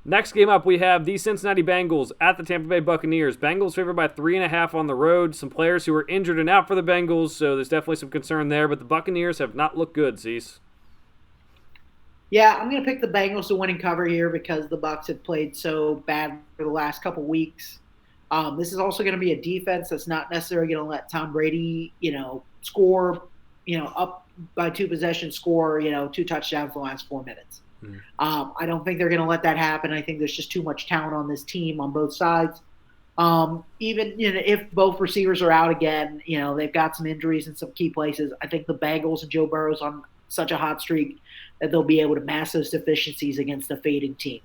Next game up, we have the Cincinnati Bengals at the Tampa Bay Buccaneers. Bengals favored by 3.5 on the road. Some players who are injured and out for the Bengals, so there's definitely some concern there. But the Buccaneers have not looked good, Cease. Yeah, I'm going to pick the Bengals to win and cover here because the Bucs have played so bad for the last couple weeks. This is also going to be a defense that's not necessarily going to let Tom Brady, score, up by 2 possessions, score, 2 touchdowns in the last 4 minutes. Mm-hmm. I don't think they're going to let that happen. I think there's just too much talent on this team on both sides. Even if both receivers are out again, they've got some injuries in some key places. I think the Bengals and Joe Burrow's on such a hot streak that they'll be able to mask those deficiencies against a fading team.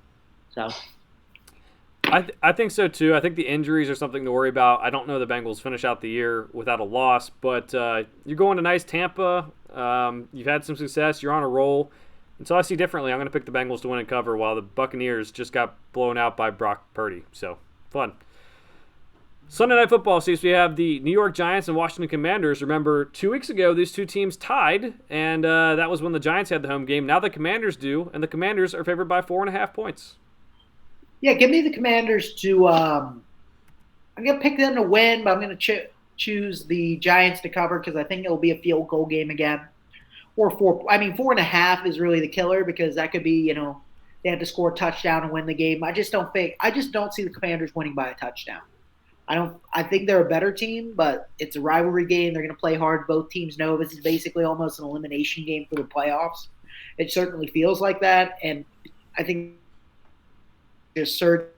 So, I think so too. I think the injuries are something to worry about. I don't know the Bengals finish out the year without a loss, but you're going to nice Tampa. You've had some success. You're on a roll. And so I see differently. I'm going to pick the Bengals to win and cover while the Buccaneers just got blown out by Brock Purdy. So, fun. Sunday Night Football sees we have the New York Giants and Washington Commanders. Remember, 2 weeks ago, these two teams tied, and that was when the Giants had the home game. Now the Commanders do, and the Commanders are favored by 4.5 points. Yeah, give me the Commanders to I'm going to pick them to win, but I'm going to choose the Giants to cover because I think it'll be a field goal game again. Or 4.5 is really the killer because that could be, they have to score a touchdown and win the game. I just don't see the Commanders winning by a touchdown. I think they're a better team, but it's a rivalry game. They're going to play hard. Both teams know this is basically almost an elimination game for the playoffs. It certainly feels like that, and I think there's surging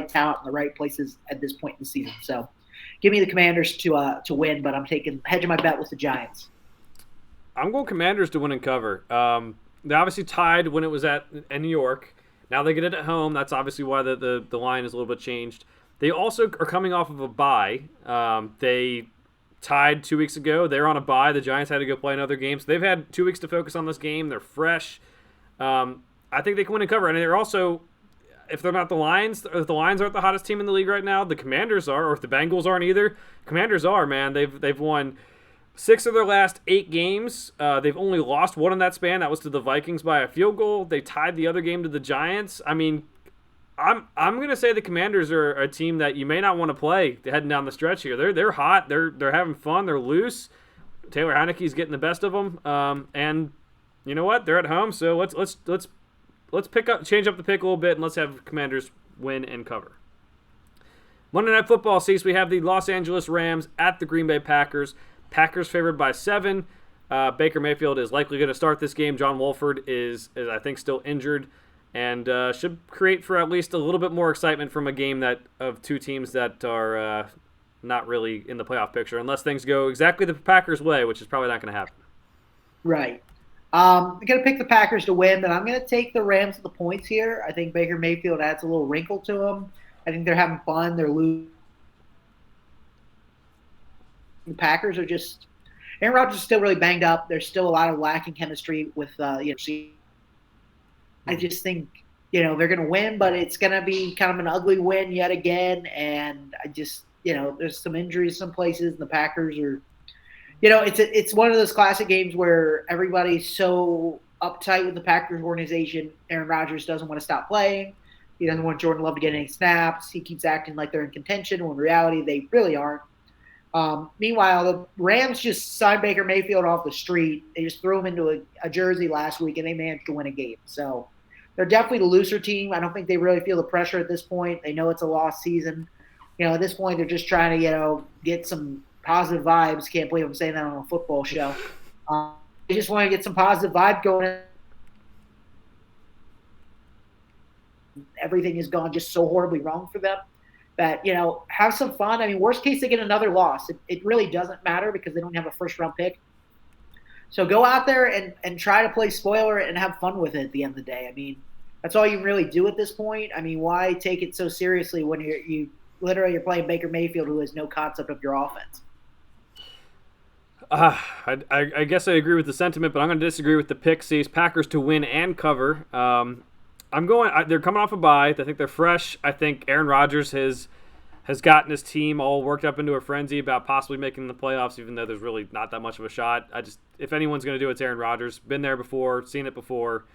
talent in the right places at this point in the season. So, give me the Commanders to win, but I'm taking hedging my bet with the Giants. I'm going Commanders to win and cover. They obviously tied when it was in New York. Now they get it at home. That's obviously why the line is a little bit changed. They also are coming off of a bye. They tied 2 weeks ago. They're on a bye. The Giants had to go play another game. So they've had 2 weeks to focus on this game. They're fresh. I think they can win and cover. And they're also, if they're not the Lions, if the Lions aren't the hottest team in the league right now, the Commanders are. Or if the Bengals aren't either, Commanders are, man. They've won 6 of their last 8 games. They've only lost one in that span. That was to the Vikings by a field goal. They tied the other game to the Giants. I mean, I'm gonna say the Commanders are a team that you may not want to play heading down the stretch here. They're hot. They're having fun. They're loose. Taylor Heineke's getting the best of them. And you know what? They're at home, so let's change up the pick a little bit, and let's have Commanders win and cover. Monday Night Football sees we have the Los Angeles Rams at the Green Bay Packers. Packers favored by 7. Baker Mayfield is likely going to start this game. John Wolford is I think still injured, and should create for at least a little bit more excitement from a game that of two teams that are not really in the playoff picture unless things go exactly the Packers' way, which is probably not going to happen. Right. I'm going to pick the Packers to win, but I'm going to take the Rams at the points here. I think Baker Mayfield adds a little wrinkle to them. I think they're having fun. They're losing. The Packers are just – Aaron Rodgers is still really banged up. There's still a lot of lacking chemistry with I just think, they're going to win, but it's going to be kind of an ugly win yet again. And I just, there's some injuries some places, and the Packers are – it's one of those classic games where everybody's so uptight with the Packers organization. Aaron Rodgers doesn't want to stop playing. He doesn't want Jordan Love to get any snaps. He keeps acting like they're in contention when in reality they really aren't. Meanwhile, the Rams just signed Baker Mayfield off the street. They just threw him into a jersey last week, and they managed to win a game. So they're definitely the looser team. I don't think they really feel the pressure at this point. They know it's a lost season. At this point, they're just trying to, get some positive vibes. Can't believe I'm saying that on a football show. They just want to get some positive vibe going. Everything has gone just so horribly wrong for them that, have some fun. I mean, worst case, they get another loss. It really doesn't matter because they don't have a first-round pick. So go out there and try to play spoiler and have fun with it at the end of the day. I mean, that's all you really do at this point. I mean, why take it so seriously when you're playing Baker Mayfield, who has no concept of your offense? I guess I agree with the sentiment, but I'm going to disagree with the pick. Sees Packers to win and cover. They're coming off a bye. I think they're fresh. I think Aaron Rodgers has gotten his team all worked up into a frenzy about possibly making the playoffs, even though there's really not that much of a shot. If anyone's going to do it, it's Aaron Rodgers. Been there before, seen it before.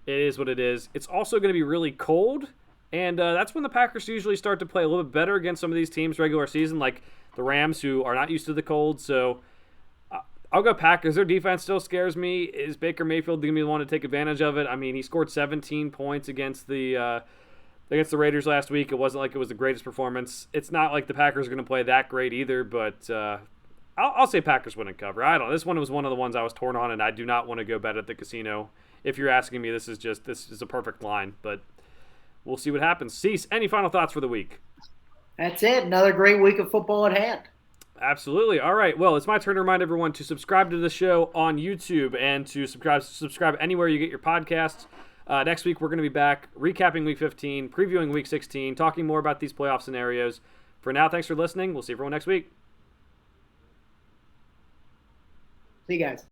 It is what it is. It's also going to be really cold, and that's when the Packers usually start to play a little bit better against some of these teams regular season, like the Rams, who are not used to the cold. So I'll go Packers. Their defense still scares me. Is Baker Mayfield going to be the one to take advantage of it? I mean, he scored 17 points against the Raiders last week. It wasn't like it was the greatest performance. It's not like the Packers are going to play that great either, but I'll say Packers win and cover. I don't know. This one was one of the ones I was torn on, and I do not want to go bet at the casino. If you're asking me, this is a perfect line, but we'll see what happens. Cease, any final thoughts for the week? That's it. Another great week of football at hand. Absolutely. All right. Well, it's my turn to remind everyone to subscribe to the show on YouTube and to subscribe anywhere you get your podcasts. Next week, we're going to be back recapping Week 15, previewing Week 16, talking more about these playoff scenarios. For now, thanks for listening. We'll see everyone next week. See you guys.